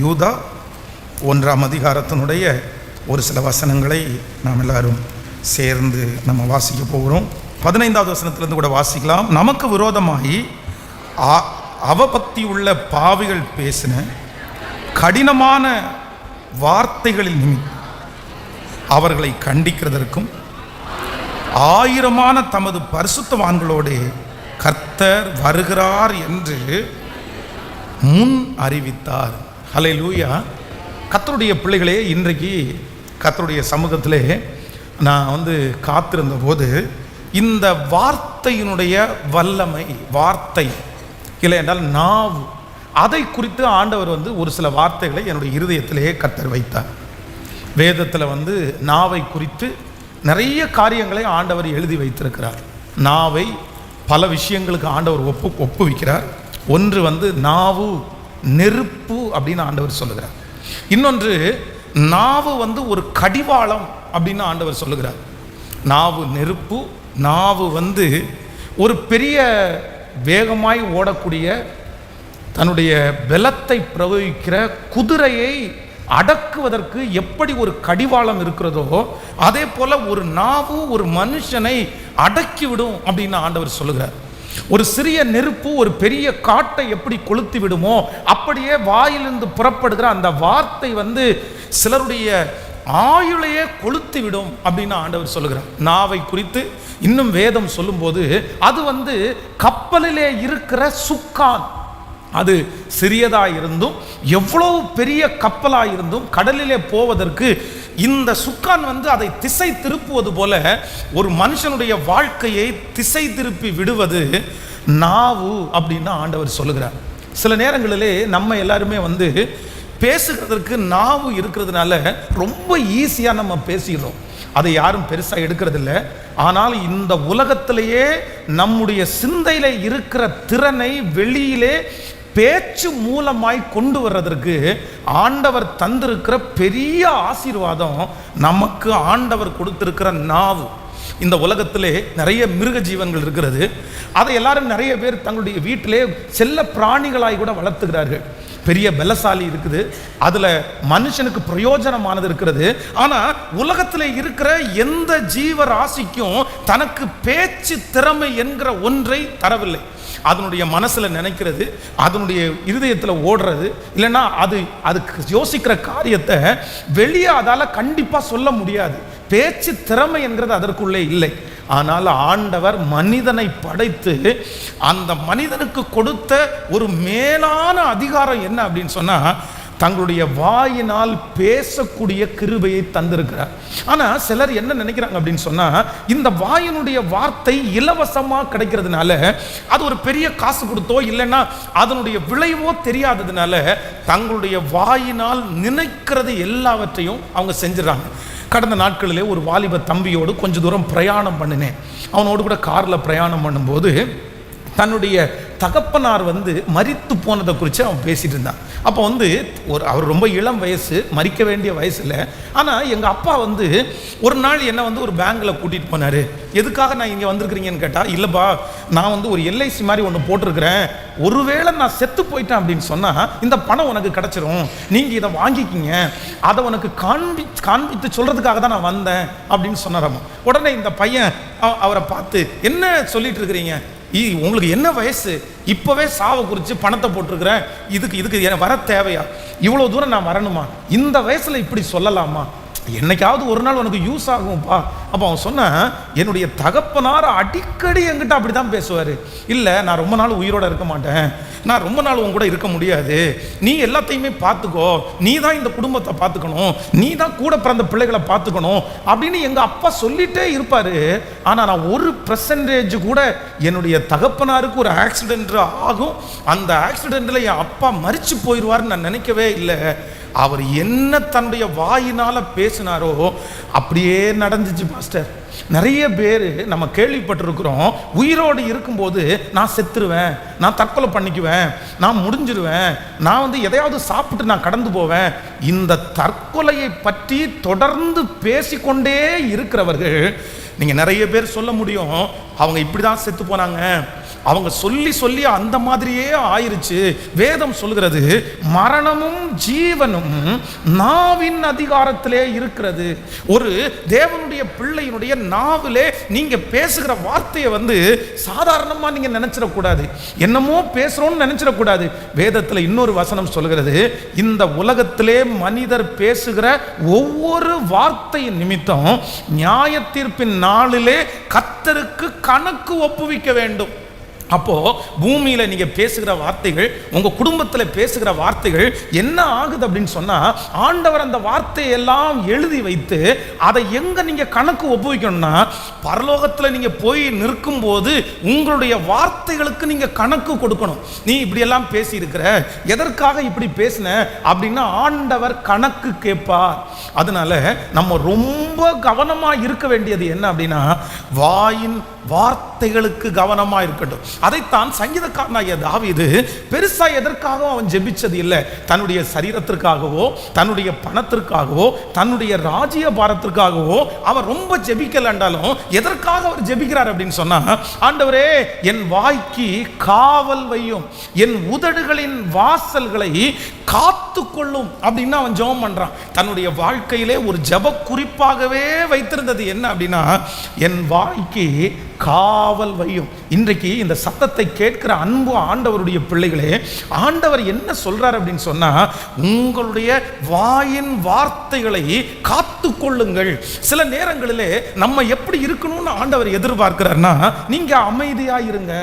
யூதா 1ஆம் அதிகாரத்தினுடைய ஒரு சில வசனங்களை நாம் எல்லாரும் சேர்ந்து நம்ம வாசிக்க போகிறோம். 15வது வசனத்திலிருந்து கூட வாசிக்கலாம். நமக்கு விரோதமாகி அவபக்தி உள்ள பாவிகள் பேசின கடினமான வார்த்தைகளில் நிமித்தம் அவர்களை கண்டிக்கிறதற்கும் 1000 தமது பரிசுத்தவான்களோடு கர்த்தர் வருகிறார் என்று முன் அறிவித்தார். ஹல்லேலூயா. கர்த்தருடைய பிள்ளைகளே, இன்றைக்கு கர்த்தருடைய சமூகத்திலே நான் காத்திருந்த போது இந்த வார்த்தையினுடைய வல்லமை, வார்த்தை இல்லை என்றால் நாவு, அதை குறித்து ஆண்டவர் ஒரு சில வார்த்தைகளை என்னுடைய இருதயத்திலே கர்த்தர் வைத்தார். வேதத்தில் நாவை குறித்து நிறைய காரியங்களை ஆண்டவர் எழுதி வைத்திருக்கிறார். நாவை பல விஷயங்களுக்கு ஆண்டவர் ஒப்புவிக்கிறார். ஒன்று நாவு நெருப்பு அப்படின்னு ஆண்டவர் சொல்லுகிறார். இன்னொன்று நாவு ஒரு கடிவாளம் அப்படின்னு ஆண்டவர் சொல்லுகிறார். நாவு நெருப்பு, நாவு ஒரு பெரிய வேகமாய் ஓடக்கூடிய தன்னுடைய பலத்தை பிரயோகிக்கிற குதிரையை அடக்குவதற்கு எப்படி ஒரு கடிவாளம் இருக்கிறதோ அதே போல ஒரு நாவு ஒரு மனுஷனை அடக்கிவிடும் அப்படின்னு ஆண்டவர் சொல்லுகிறார். ஒரு சிறிய நெருப்பு ஒரு பெரிய காட்டை எப்படி கொளுத்தி விடுமோ அப்படியே வாயிலிருந்து புறப்படுகிற அந்த வார்த்தை சிலருடைய ஆயுளையே கொளுத்தி விடும் அப்படின்னு ஆண்டவர் சொல்லுகிறார். நாவை குறித்து இன்னும் வேதம் சொல்லும்போது அது கப்பலிலே இருக்கிற சுக்கான், அது சிறியதாக இருந்தும் எவ்வளவு பெரிய கப்பலாக இருந்தும் கடலிலே போவதற்கு இந்த சுக்கான் அதை திசை திருப்புவது போல ஒரு மனுஷனுடைய வாழ்க்கையை திசை திருப்பி விடுவது நாவு அப்படின்னு ஆண்டவர் சொல்லுகிறார். சில நேரங்களிலே நம்ம எல்லாருமே பேசுகிறதற்கு நாவு இருக்கிறதுனால ரொம்ப ஈஸியாக நம்ம பேசிடுறோம். அதை யாரும் பெருசாக எடுக்கிறதில்ல. ஆனால் இந்த உலகத்திலேயே நம்முடைய சிந்தையில் இருக்கிற திறனை வெளியிலே பேச்சு மூலமாய் கொண்டு வர்றதற்கு ஆண்டவர் தந்திருக்கிற பெரிய ஆசீர்வாதம் நமக்கு ஆண்டவர் கொடுத்திருக்கிற நாவு. இந்த உலகத்திலே நிறைய மிருக ஜீவன்கள் இருக்கிறது. அதை எல்லாரும் நிறைய பேர் தங்களுடைய வீட்டிலே செல்ல பிராணிகளாய் கூட வளர்த்துக்கிறார்கள். பெரிய பலசாலி இருக்குது, அதில் மனுஷனுக்கு பிரயோஜனமானது இருக்கிறது. ஆனால் உலகத்தில் இருக்கிற எந்த ஜீவராசிக்கும் தனக்கு பேச்சு திறமை என்கிற ஒன்றை தரவில்லை. அதனுடைய மனசில் நினைக்கிறது, அதனுடைய இருதயத்தில் ஓடுறது, இல்லைன்னா அதுக்கு யோசிக்கிற காரியத்தை வெளியே அதால் கண்டிப்பாக சொல்ல முடியாது. பேச்சு திறமை என்கிறது அதற்குள்ளே இல்லை. ஆனால் ஆண்டவர் மனிதனை படைத்து அந்த மனிதனுக்கு கொடுத்த ஒரு மேலான அதிகாரம் என்ன அப்படின்னு சொன்னால் தங்களுடைய வாயினால் பேசக்கூடிய கிருபையை தந்திருக்கிறார். ஆனால் சிலர் என்ன நினைக்கிறாங்க அப்படின்னு சொன்னால் இந்த வாயினுடைய வார்த்தை இலவசமாக கிடைக்கிறதுனால, அது ஒரு பெரிய காசு கொடுத்தோ இல்லைன்னா அதனுடைய விளைவோ தெரியாததுனால தங்களுடைய வாயினால் நினைக்கிறது எல்லாவற்றையும் அவங்க செஞ்சிடறாங்க. கடந்த நாட்களிலே ஒரு வாலிப தம்பியோடு கொஞ்சம் தூரம் பிரயாணம் பண்ணினேன். அவனோடு கூட காரில் பிரயாணம் பண்ணும்போது தன்னுடைய தகப்பனார் மரித்து போனதை குறித்து அவன் பேசிகிட்டு இருந்தான். அப்போ அவர் ரொம்ப இளம் வயசு, மறிக்க வேண்டிய வயசில். ஆனால் எங்கள் அப்பா ஒரு நாள் என்னை ஒரு பேங்கில் கூட்டிகிட்டு போனார். எதுக்காக நான் இங்கே வந்திருக்கிறீங்கன்னு கேட்டால், இல்லைப்பா நான் ஒரு எல்ஐசி மாதிரி ஒன்று போட்டிருக்கிறேன், ஒருவேளை நான் செத்து போயிட்டேன் அப்படின்னு சொன்னால் இந்த பணம் உனக்கு கிடச்சிரும், நீங்கள் இதை வாங்கிக்கிங்க, அதை உனக்கு காண்பித்து சொல்கிறதுக்காக தான் நான் வந்தேன் அப்படின்னு சொன்னாராமா. உடனே இந்த பையன் அவரை பார்த்து, என்ன சொல்லிட்டு இருக்கிறீங்க, உங்களுக்கு என்ன வயசு, இப்போவே சாவை குறித்து பணத்தை போட்டிருக்கிறேன், இதுக்கு வர தேவையா, இவ்வளோ தூரம் நான் வரணுமா, இந்த வயசில் இப்படி சொல்லலாமா, என்னைக்காவது ஒரு நாள் உனக்கு யூஸ் ஆகும்ப்பா. அப்போ அவன் சொன்னான், என்னுடைய தகப்பனார் அடிக்கடி என்கிட்ட அப்படி தான் பேசுவார். இல்லை, நான் ரொம்ப நாள் உயிரோடு இருக்க மாட்டேன், நான் ரொம்ப நாள் உன் கூட இருக்க முடியாது, நீ எல்லாத்தையுமே பார்த்துக்கோ, நீ தான் இந்த குடும்பத்தை பார்த்துக்கணும், நீ தான் கூட பிறந்த பிள்ளைகளை பார்த்துக்கணும் அப்படின்னு எங்கள் அப்பா சொல்லிகிட்டே இருப்பார். ஆனால் நான் 1% கூட என்னுடைய தகப்பனாருக்கு ஒரு ஆக்சிடென்ட் ஆகும், அந்த ஆக்சிடெண்ட்டில் என் அப்பா மரிச்சு போயிடுவார்னு நான் நினைக்கவே இல்லை. அவர் என்ன தன்னுடைய வாயினால் பேசினாரோ அப்படியே நடந்துச்சு பாஸ்டர். நிறைய பேர் நம்ம கேள்விப்பட்டிருக்கிறோம், உயிரோடு இருக்கும்போது நான் செத்துருவேன், நான் தற்கொலை பண்ணிக்குவேன், நான் முடிஞ்சிருவேன், நான் எதையாவது சாப்பிட்டு நான் கடந்து போவேன். இந்த தற்கொலையை பற்றி தொடர்ந்து பேசிக்கொண்டே இருக்கிறவர்கள் நீங்கள் நிறைய பேர் சொல்ல முடியும், அவங்க இப்படி தான் செத்து போனாங்க, அவங்க சொல்லி சொல்லி அந்த மாதிரியே ஆயிருச்சு. வேதம் சொல்கிறது மரணமும் ஜீவனும் நாவின் அதிகாரத்திலே இருக்கிறது. ஒரு தேவனுடைய பிள்ளையினுடைய நாவிலே நீங்க பேசுகிற வார்த்தையை சாதாரணமா நீங்க நினைச்சிடக்கூடாது, என்னமோ பேசுறோம்னு நினைச்சிடக்கூடாது. வேதத்தில் இன்னொரு வசனம் சொல்கிறது, இந்த உலகத்திலே மனிதர் பேசுகிற ஒவ்வொரு வார்த்தையின் நிமித்தம் நியாய தீர்ப்பின் நாளிலே கர்த்தருக்கு கணக்கு ஒப்புவிக்க வேண்டும். அப்போ பூமியில நீங்க பேசுகிற வார்த்தைகள், உங்க குடும்பத்தில் பேசுகிற வார்த்தைகள் என்ன ஆகுது அப்படின்னு சொன்னா, ஆண்டவர் அந்த வார்த்தையை எல்லாம் எழுதி வைத்து அதை எங்க நீங்க கணக்கு ஒப்புவிக்கணும்னா, பரலோகத்தில் நீங்க போய் நிற்கும் போது உங்களுடைய வார்த்தைகளுக்கு நீங்க கணக்கு கொடுக்கணும். நீ இப்படி எல்லாம் பேசி இருக்கிற, எதற்காக இப்படி பேசின அப்படின்னு ஆண்டவர் கணக்கு கேட்பார். அதனால நம்ம ரொம்ப கவனமா இருக்க வேண்டியது என்ன அப்படின்னா, வாயின் வார்த்தைகளுக்கு கவனமா இருக்கட்டும். அதைத்தான் சங்கீதக்காரனாகிய தாவீது பெருசா எதற்காகவும் அவன் ஜெபிச்சது இல்லை. தன்னுடைய சரீரத்திற்காகவோ, தன்னுடைய பணத்திற்காகவோ, தன்னுடைய ராஜ்ய பாரத்திற்காகவோ அவர் ரொம்ப ஜெபிக்கலண்டாலும் எதற்காக அவர் ஜெபிக்கிறார் அப்படின்னு சொன்னா, ஆண்டவரே என் வாய்க்கு காவல் வையும், என் உதடுகளின் வாசல்களை காத்து கொள்ளும் அப்படின்னு அவன் ஜெபம் பண்றான். தன்னுடைய வாழ்க்கையிலே ஒரு ஜெப குறிப்பாகவே வைத்திருந்தது என்ன அப்படின்னா, என் வாய்க்கு காவல் வையும். இன்றைக்கு இந்த சத்தத்தை கேட்கிற அன்பு ஆண்டவருடைய பிள்ளைகளே, ஆண்டவர் என்ன சொல்றார் அப்படின்னு சொன்னா, உங்களுடைய வாயின் வார்த்தைகளை காத்து கொள்ளுங்கள். சில நேரங்களிலே நம்ம எப்படி இருக்கணும்னு ஆண்டவர் எதிர்பார்க்கிறார்னா, நீங்க அமைதியா இருங்க,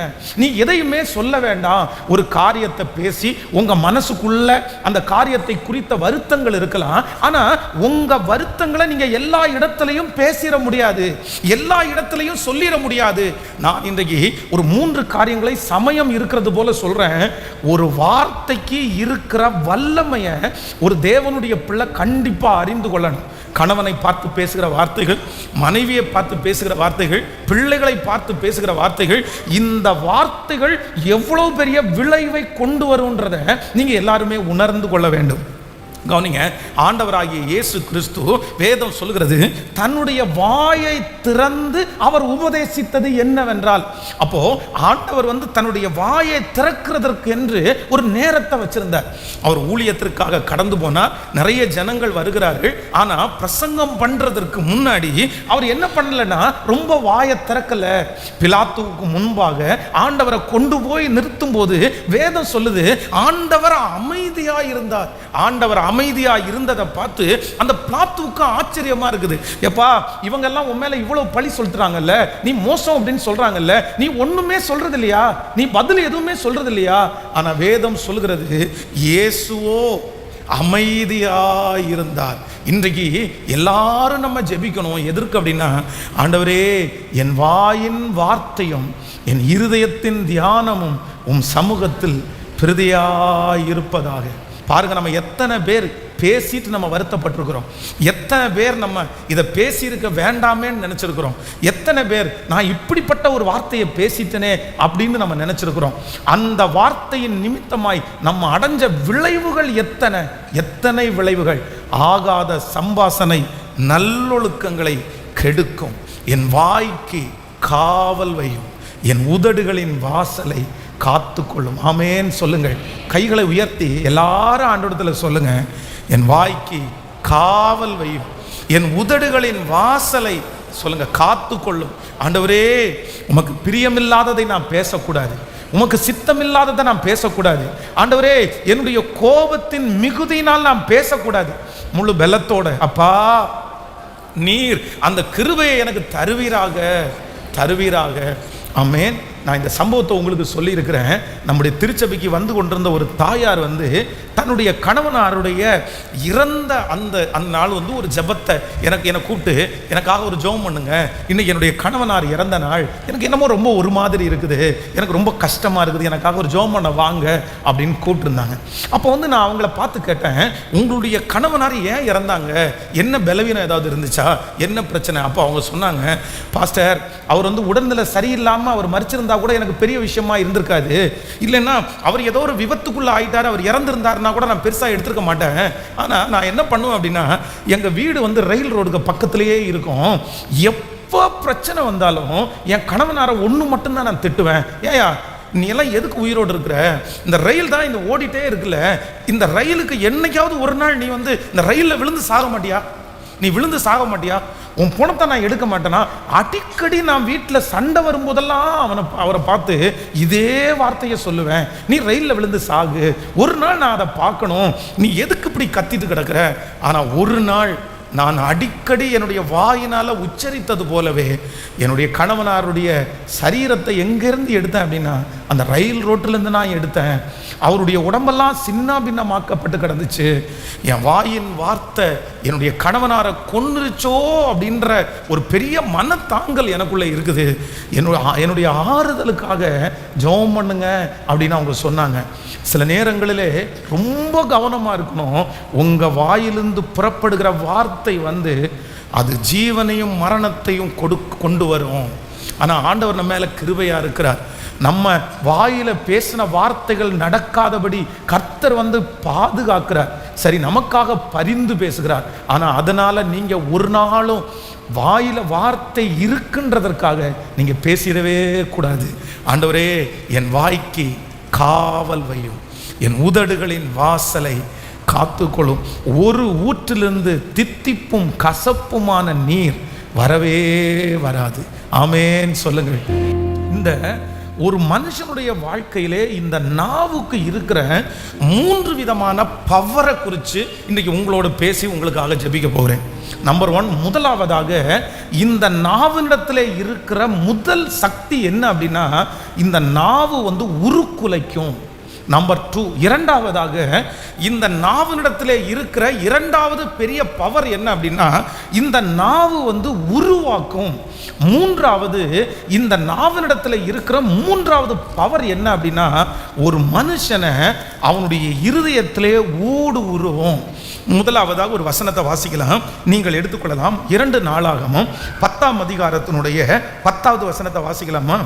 நீ எதையுமே சொல்ல வேண்டாம். ஒரு காரியத்தை பேசி உங்க மனசுக்குள்ள அந்த காரியத்தை குறித்த வருத்தங்கள் இருக்கலாம், ஆனா உங்க வருத்தங்களை நீங்க எல்லா இடத்திலையும் பேசிட முடியாது, எல்லா இடத்திலையும் சொல்லிட முடியாது. நான் இன்றைக்கு ஒரு 3 காரியங்களை சமயம் இருக்கிறது போல சொல்றேன். ஒரு வார்த்தைக்கு இருக்கிற வல்லமையை ஒரு தேவனுடைய பிள்ளை கண்டிப்பா அறிந்து கொள்ளணும். கணவனை பார்த்து பேசுகிற வார்த்தைகள், மனைவியை பார்த்து பேசுகிற வார்த்தைகள், பிள்ளைகளை பார்த்து பேசுகிற வார்த்தைகள், இந்த வார்த்தைகள் எவ்வளவு பெரிய விளைவை கொண்டு வரும்ன்றதை நீங்க எல்லாருமே உணர்ந்து கொள்ள வேண்டும். கவனிங்க, ஆண்டவராகிய இயேசு கிறிஸ்து வேதம் சொல்கிறது, தன்னுடைய வாயை திறந்து அவர் உபதேசித்தது என்னவென்றால், அப்போ ஆண்டவர் தன்னுடைய வாயை திறக்கிறதற்கு என்று ஒரு நேரத்தை வச்சிருந்தார். அவர் ஊழியத்திற்காக கடந்து போனார், நிறைய ஜனங்கள் வருகிறார்கள். ஆனா பிரசங்கம் பண்றதற்கு முன்னாடி அவர் என்ன பண்ணலன்னா, ரொம்ப வாயை திறக்கல. பிலாத்துவுக்கு முன்பாக ஆண்டவரை கொண்டு போய் நிறுத்தும் போது வேதம் சொல்லுது, ஆண்டவர் அமைதியா இருந்தார். ஆண்டவர் அமைதியா இருந்ததை பார்த்து அந்த பிலாத்துவுக்கு ஆச்சரியமா இருக்குது. எப்பா, இவங்க எல்லாம் உன் மேல இவ்வளவு பழி சொல்றாங்கல்ல, நீ மோசம் அப்படின்னு சொல்றாங்கல்ல, நீ ஒண்ணுமே சொல்றது இல்லையா, நீ பதில் எதுவுமே சொல்றது இல்லையா? ஆனா வேதம் சொல்கிறது, இயேசுவோ அமைதியா இருந்தார். இன்றைக்கு எல்லாரும் நம்ம ஜெபிக்கணும். எதற்கு அப்படின்னா, ஆண்டவரே என் வாயின் வார்த்தையும் என் இருதயத்தின் தியானமும் உம் சமூகத்தில் பிரதியாயிருப்பதாக. பாருங்க, நம்ம எத்தனை பேர் பேசிட்டு நம்ம வருத்தப்பட்டிருக்கிறோம், எத்தனை பேர் நம்ம இதை பேசியிருக்க வேண்டாமேன்னு நினைச்சிருக்கிறோம், எத்தனை பேர் நான் இப்படிப்பட்ட ஒரு வார்த்தையை பேசிட்டனே அப்படின்னு நம்ம நினைச்சிருக்கிறோம். அந்த வார்த்தையின் நிமித்தமாய் நம்ம அடைஞ்ச விளைவுகள் எத்தனை விளைவுகள். ஆகாத சம்பாசனை நல்லொழுக்கங்களை கெடுக்கும். என் வாய்க்கு காவல் வையும், என் உதடுகளின் வாசலை காத்துக்கொள்ளும். ஆமேன் சொல்லுங்கள். கைகளை உயர்த்தி எல்லாரும் ஆண்டவரிடத்தில் சொல்லுங்க, என் வாய்க்கு காவல் வையும், என் உதடுகளின் வாசலை சொல்லுங்க காத்துக்கொள்ளும். ஆண்டவரே, உமக்கு பிரியமில்லாததை நான் பேசக்கூடாது, உமக்கு சித்தமில்லாததை நான் பேசக்கூடாது. ஆண்டவரே, என்னுடைய கோபத்தின் மிகுதியினால் நான் பேசக்கூடாது. முழு பலத்தோட அப்பா நீர் அந்த கிருபையை எனக்கு தருவீராக. ஆமேன். நான் இந்த சம்பவத்தை உங்களுக்கு சொல்லியிருக்கிறேன். நம்முடைய திருச்சபைக்கு வந்து கொண்டிருந்த ஒரு தாயார் தன்னுடைய கணவனாருடைய இறந்த அந்த நாள் ஒரு ஜெபத்தை என்னை கூப்பிட்டு, எனக்காக ஒரு ஜெபம் பண்ணுங்க, இன்னைக்கு என்னுடைய கணவனார் இறந்த நாள், எனக்கு என்னமோ ரொம்ப ஒரு மாதிரி இருக்குது, எனக்கு ரொம்ப கஷ்டமாக இருக்குது, எனக்காக ஒரு ஜெபம் பண்ண வாங்க அப்படின்னு கூப்பிட்டுருந்தாங்க. அப்போ நான் அவங்கள பார்த்து கேட்டேன், உங்களுடைய கணவனார் ஏன் இறந்தாங்க, என்ன பலவீனம் ஏதாவது இருந்துச்சா, என்ன பிரச்சனை? அப்போ அவங்க சொன்னாங்க, பாஸ்டர் அவர் உடல்நிலை சரியில்லாமல் அவர் மரிச்சிருந்தா கூட எனக்கு பெரிய விஷயமா இருந்திருக்காது, இல்லைன்னா அவர் ஏதோ ஒரு விபத்துக்குள்ள ஆயிட்டார், அவர் இறந்திருந்தாருன்னா கூட நான் பெருசா எடுத்துக்க மாட்டேன். ஆனா நான் என்ன பண்ணுவேன் அப்படின்னா, எங்க வீடு ரயில் ரோடுக்கு பக்கத்திலேயே இருக்கும். எப்போ பிரச்சனை வந்தாலும் என் கணவனாரை ஒன்று மட்டும்தான் நான் திட்டுவேன். ஏயா நீ எல்லாம் எதுக்கு உயிரோடு இருக்கிற? இந்த ரயில் தான் இந்த ஓடிட்டே இருக்குல்ல, இந்த ரயிலுக்கு என்னைக்காவது ஒரு நாள் நீ வந்து இந்த ரயிலில் விழுந்து சாக மாட்டியா? நீ விழுந்து சாக மாட்டியா? உன் பணத்தை நான் எடுக்க மாட்டேனா? அடிக்கடி நான் வீட்டில் சண்டை வரும்போதெல்லாம் அவரை பார்த்து இதே வார்த்தையை சொல்லுவேன், நீ ரயிலில் விழுந்து சாகு, ஒரு நாள் நான் அதை பார்க்கணும், நீ எதுக்கு இப்படி கத்திட்டு கிடக்கிற? ஆனால் ஒரு நாள் நான் அடிக்கடி என்னுடைய வாயினால் உச்சரித்தது போலவே என்னுடைய கணவனாருடைய சரீரத்தை எங்கேருந்து எடுத்தேன் அப்படின்னா அந்த ரயில் ரோட்டிலேருந்து நான் எடுத்தேன். அவருடைய உடம்பெல்லாம் சின்ன பின்னமாக்கப்பட்டு கிடந்துச்சு. என் வாயின் வார்த்தை என்னுடைய கணவனாரை கொன்னுருச்சோ அப்படின்ற ஒரு பெரிய மனத்தாங்கல் எனக்குள்ளே இருக்குது. என்னுடைய ஆறுதலுக்காக ஜெபம் பண்ணுங்க அப்படின்னு அவங்க சொன்னாங்க. சில நேரங்களிலே ரொம்ப கவனமாக இருக்கணும். உங்கள் வாயிலிருந்து புறப்படுகிற வார்த்தை வந்து அது ஜீவனையும் மரணத்தையும் கொண்டு வரும். ஆனால் ஆண்டவர் நம்ம மேலே கிருபையாக இருக்கிறார். நம்ம வாயில பேசின வார்த்தைகள் நடக்காதபடி கர்த்தர் வந்து பாதுகாக்கிறார். சரி, நமக்காக பரிந்து பேசுகிறார். ஆனால் அதனால நீங்க ஒரு நாளும் வாயில வார்த்தை இருக்குன்றதற்காக நீங்க பேசிடவே கூடாது. ஆண்டவரே, என் வாய்க்கு காவல் வையும், என் உதடுகளின் வாசலை காத்துக்கொள்ளும். ஒரு ஊற்றிலிருந்து தித்திப்பும் கசப்புமான நீர் வரவே வராது. ஆமேன் சொல்லுங்கள். இந்த ஒரு மனுஷனுடைய வாழ்க்கையிலே இந்த நாவுக்கு இருக்கிற 3 விதமான பவரை குறித்து இன்றைக்கி உங்களோட பேசி உங்களுக்காக ஜெபிக்க போகிறேன். நம்பர் 1, முதலாவதாக இந்த நாவினிடத்தில் இருக்கிற முதல் சக்தி என்ன அப்படின்னா இந்த நாவு வந்து உருக்குலைக்கும். நம்பர் 2, இரண்டாவதாக இந்த நாவினிடத்தில் இருக்கிற இரண்டாவது பெரிய பவர் என்ன அப்படின்னா இந்த நாவு வந்து உருவாக்கும். மூன்றாவது, இந்த நாவினிடத்தில் இருக்கிற மூன்றாவது பவர் என்ன அப்படின்னா ஒரு மனுஷனை அவனுடைய இருதயத்திலே ஊடுருவும். முதலாவதாக ஒரு வசனத்தை வாசிக்கலாம், நீங்கள் எடுத்துக்கொள்ளலாம். 2 நாளாகமம் 10ஆம் அதிகாரத்தினுடைய 10வது வசனத்தை வாசிக்கலாமா?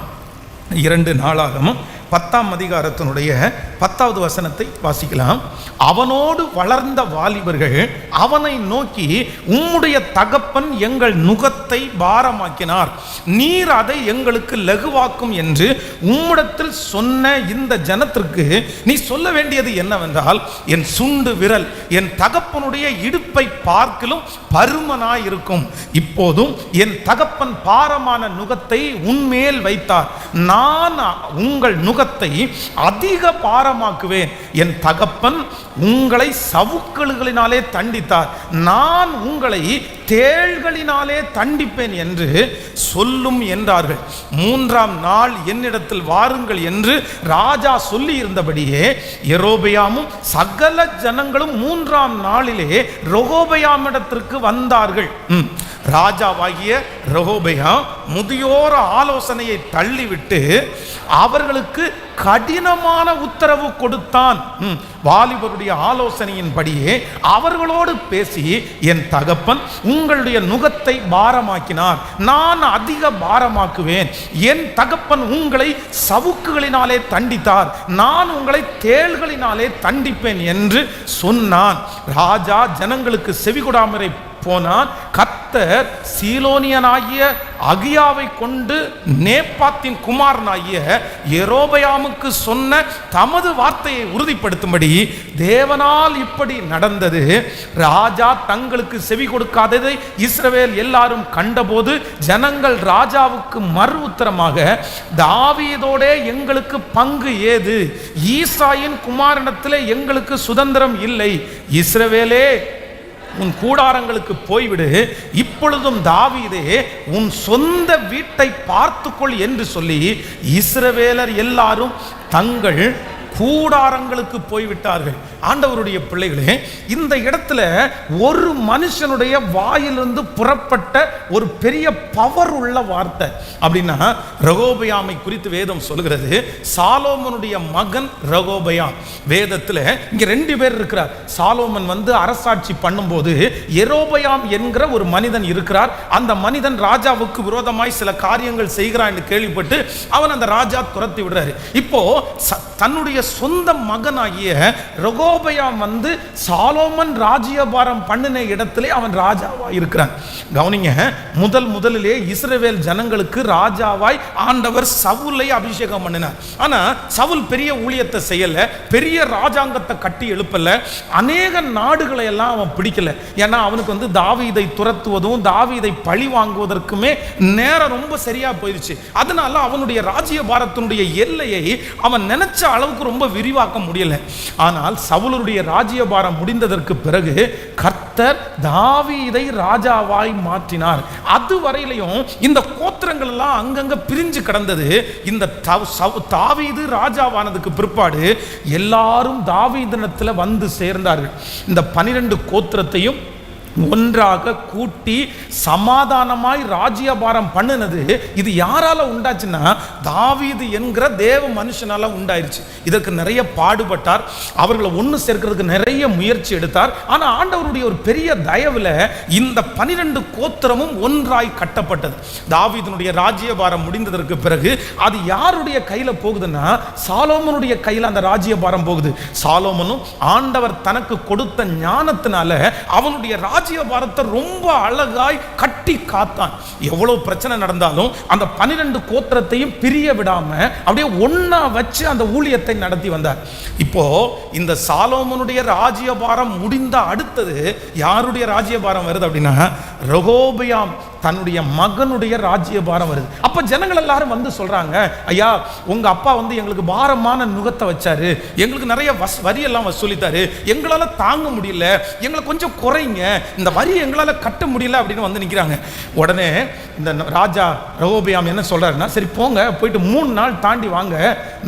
2 நாளாகமம் 10ஆம் அதிகாரத்தினுடைய 10வது வசனத்தை வாசிக்கலாம். அவனோடு வளர்ந்த வாலிபர்கள் அவனை நோக்கி, உம்முடைய தகப்பன் எங்கள் நுகத்தை பாரமாக்கினார், நீர் அதை எங்களுக்கு லகுவாக்கும் என்று உம்மிடத்தில் சொன்ன இந்த ஜனத்திற்கு நீ சொல்ல வேண்டியது என்னவென்றால், என் சுண்டு விரல் என் தகப்பனுடைய இடுப்பை பார்க்கிலும் பருமனாயிருக்கும். இப்போதும் என் தகப்பன் பாரமான நுகத்தை உன்மேல் வைத்தார், நான் உங்கள் நுகத்தை அதிக பாரமாக்குவேன். என் தகப்பன் உங்களை சவுக்கல்களினாலே தண்டித்தார், நான் உங்களை தேள்களினாலே தண்டிப்பேன் என்று சொல்லும் என்றார்கள். 3ஆம் நாள் என்னிடத்தில் வாருங்கள் என்று ராஜா சொல்லி இருந்தபடியே யெரொபெயாமும் சகல ஜனங்களும் 3ஆம் நாளிலே ரெகொபெயாமிடத்திற்கு வந்தார்கள். ராஜாவாகிய ரெகொபெயாம் முதியோர் ஆலோசனையை தள்ளிவிட்டு அவர்களுக்கு கடினமான உத்தரவு கொடுத்தான். வாலிபருடைய ஆலோசனையின்படியே அவர்களோடு பேசி, என் தகப்பன் உங்களுடைய நுகத்தை பாரமாக்கினார், நான் அதிக பாரமாக்குவேன். என் தகப்பன் உங்களை சவுக்குகளினாலே தண்டித்தார், நான் உங்களை தேள்களினாலே தண்டிப்பேன் என்று சொன்னான். ராஜா ஜனங்களுக்கு செவிகொடாமரை போனான். கர்த்தர் சீலோனியனாகிய அகியாவை கொண்டு நேபாத்தின் குமாரனாகிய யெரொபெயாமுக்கு சொன்ன தமது வார்த்தையை உறுதிப்படுத்தும்படி தேவனால் இப்படி நடந்தது. ராஜா தங்களுக்கு செவி கொடுக்காததை இஸ்ரவேல் எல்லாரும் கண்டபோது ஜனங்கள் ராஜாவுக்கு மறு உத்தரமாக, தாவீதோடே எங்களுக்கு பங்கு ஏது? ஈசாயின் குமாரனிடத்திலே எங்களுக்கு சுதந்திரம் இல்லை. இஸ்ரவேலே, உன் கூடாரங்களுக்கு போய்விடு, இப்பொழுதும் தாவீதே உன் சொந்த வீட்டை பார்த்துக்கொள் என்று சொல்லி இஸ்ரவேலர் எல்லாரும் தங்கள் கூடாரங்களுக்கு போய்விட்டார்கள். ஆண்டவருடைய பிள்ளைகளே, இந்த இடத்துல ஒரு மனுஷனுடைய வாயிலிருந்து புறப்பட்ட ஒரு பெரிய பவர் உள்ள வார்த்தை அப்படின்னா ரெகொபெயாமை குறித்து வேதம் சொல்கிறது. சாலோமனுடைய மகன் ரெகொபெயாம். வேதத்தில் இங்க 2 பேர் இருக்கிறார். சாலோமன் வந்து அரசாட்சி பண்ணும்போது யெரொபெயாம் என்கிற ஒரு மனிதன் இருக்கிறார். அந்த மனிதன் ராஜாவுக்கு விரோதமாய் சில காரியங்கள் செய்கிறான் என்று கேள்விப்பட்டு அவன் அந்த ராஜா துரத்தி விடுறாரு. இப்போ தன்னுடைய சொந்த மகனாகிய ரெகோபெயாம் வந்து சாலோமன் ராஜ்யபாரம் பண்ணின இடத்திலே அவன் ராஜாவா இருக்கிறான். கவனிங்க, முதலிலே இஸ்ரவேல் ஜனங்களுக்கு ராஜாவாய் ஆண்டவர் சவுலை அபிஷேகம் பண்ணினார். ஆனா சவுல் பெரிய ஊழியத்தை செய்யல, பெரிய ராஜாங்கத்தை கட்டி எழுப்பல, அநேக நாடுகளை எல்லாம் அவன் பிடிக்கல. ஏன்னா அவனுக்கு வந்து தாவீதை துரத்துவதும் தாவீதை பழி வாங்குவதற்குமே நேரம் ரொம்ப சரியா போயிடுச்சு. அதனால அவனுடைய ராஜ்யபாரத்தினுடைய எல்லையை அவன் நினைச்ச அளவுக்கு ரொம்ப விரிவாக்க முடியல. ஆனால் சவுலுடைய ராஜ்யபாரம் முடிந்ததற்கு பிறகு கர்த்தர் தாவீதை ராஜாவாய் மாற்றினார். அதுவரையிலையும் இந்த கோத்திரங்கள் எல்லாம் அங்கங்க பிரிஞ்சு கிடந்தது. இந்த தாவீது ராஜாவானதுக்கு பிற்பாடு எல்லாரும் தாவீதிடத்தில் வந்து சேர்ந்தார்கள். இந்த 12 கோத்திரத்தையும் ஒன்றாக கூட்டி சமாதானமாய் ராஜ்யபாரம் பண்ணினது இது யாரால உண்டாச்சுன்னா தாவீது என்கிற தேவ மனுஷனால உண்டாயிருச்சு. இதற்கு நிறைய பாடுபட்டார், அவர்களை ஒன்று சேர்க்கிறதுக்கு நிறைய முயற்சி எடுத்தார். ஆனால் ஆண்டவருடைய ஒரு பெரிய தயவுல இந்த 12 கோத்திரமும் ஒன்றாய் கட்டப்பட்டது. தாவீதினுடைய ராஜ்யபாரம் முடிந்ததற்கு பிறகு அது யாருடைய கையில போகுதுன்னா சாலோமனுடைய கையில் அந்த ராஜ்யபாரம் போகுது. சாலோமனும் ஆண்டவர் தனக்கு கொடுத்த ஞானத்தினால அவனுடைய ராஜ்யபாரத்தை ரொம்ப அழகாய் கட்டி காத்தான். எவ்வளவு பிரச்சனை நடந்தாலும் அந்த 12 கோத்திரத்தையும் பிரிய விடாம அப்படியே ஒன்னா வச்சு அந்த ஊழியத்தை நடத்தி வந்தார். இப்போ இந்த சாலோமனுடைய ராஜ்யபாரம் முடிந்த அடுத்தது யாருடைய ராஜ்யபாரம் வருது அப்படின்னா ரெகோபெயாம் தன்னுடைய மகனுடைய ராஜ்யபாரம் வருது. அப்ப ஜனங்கள் எல்லாரும் வந்து சொல்றாங்க, ஐயா உங்க அப்பா வந்து எங்களுக்கு பாரமான நுகத்தை வச்சாரு, எங்களுக்கு நிறைய வரி எல்லாம் வசூலித்தாரு, எங்களால தாங்க முடியல, எங்களை கொஞ்சம் குறைங்க, இந்த வரி எங்களால கட்ட முடியல அப்படின்னு வந்து நிற்கிறாங்க. உடனே இந்த ராஜா ரெகோபெயாம் என்ன சொல்றாருன்னா, சரி போங்க, போயிட்டு 3 நாள் தாண்டி வாங்க,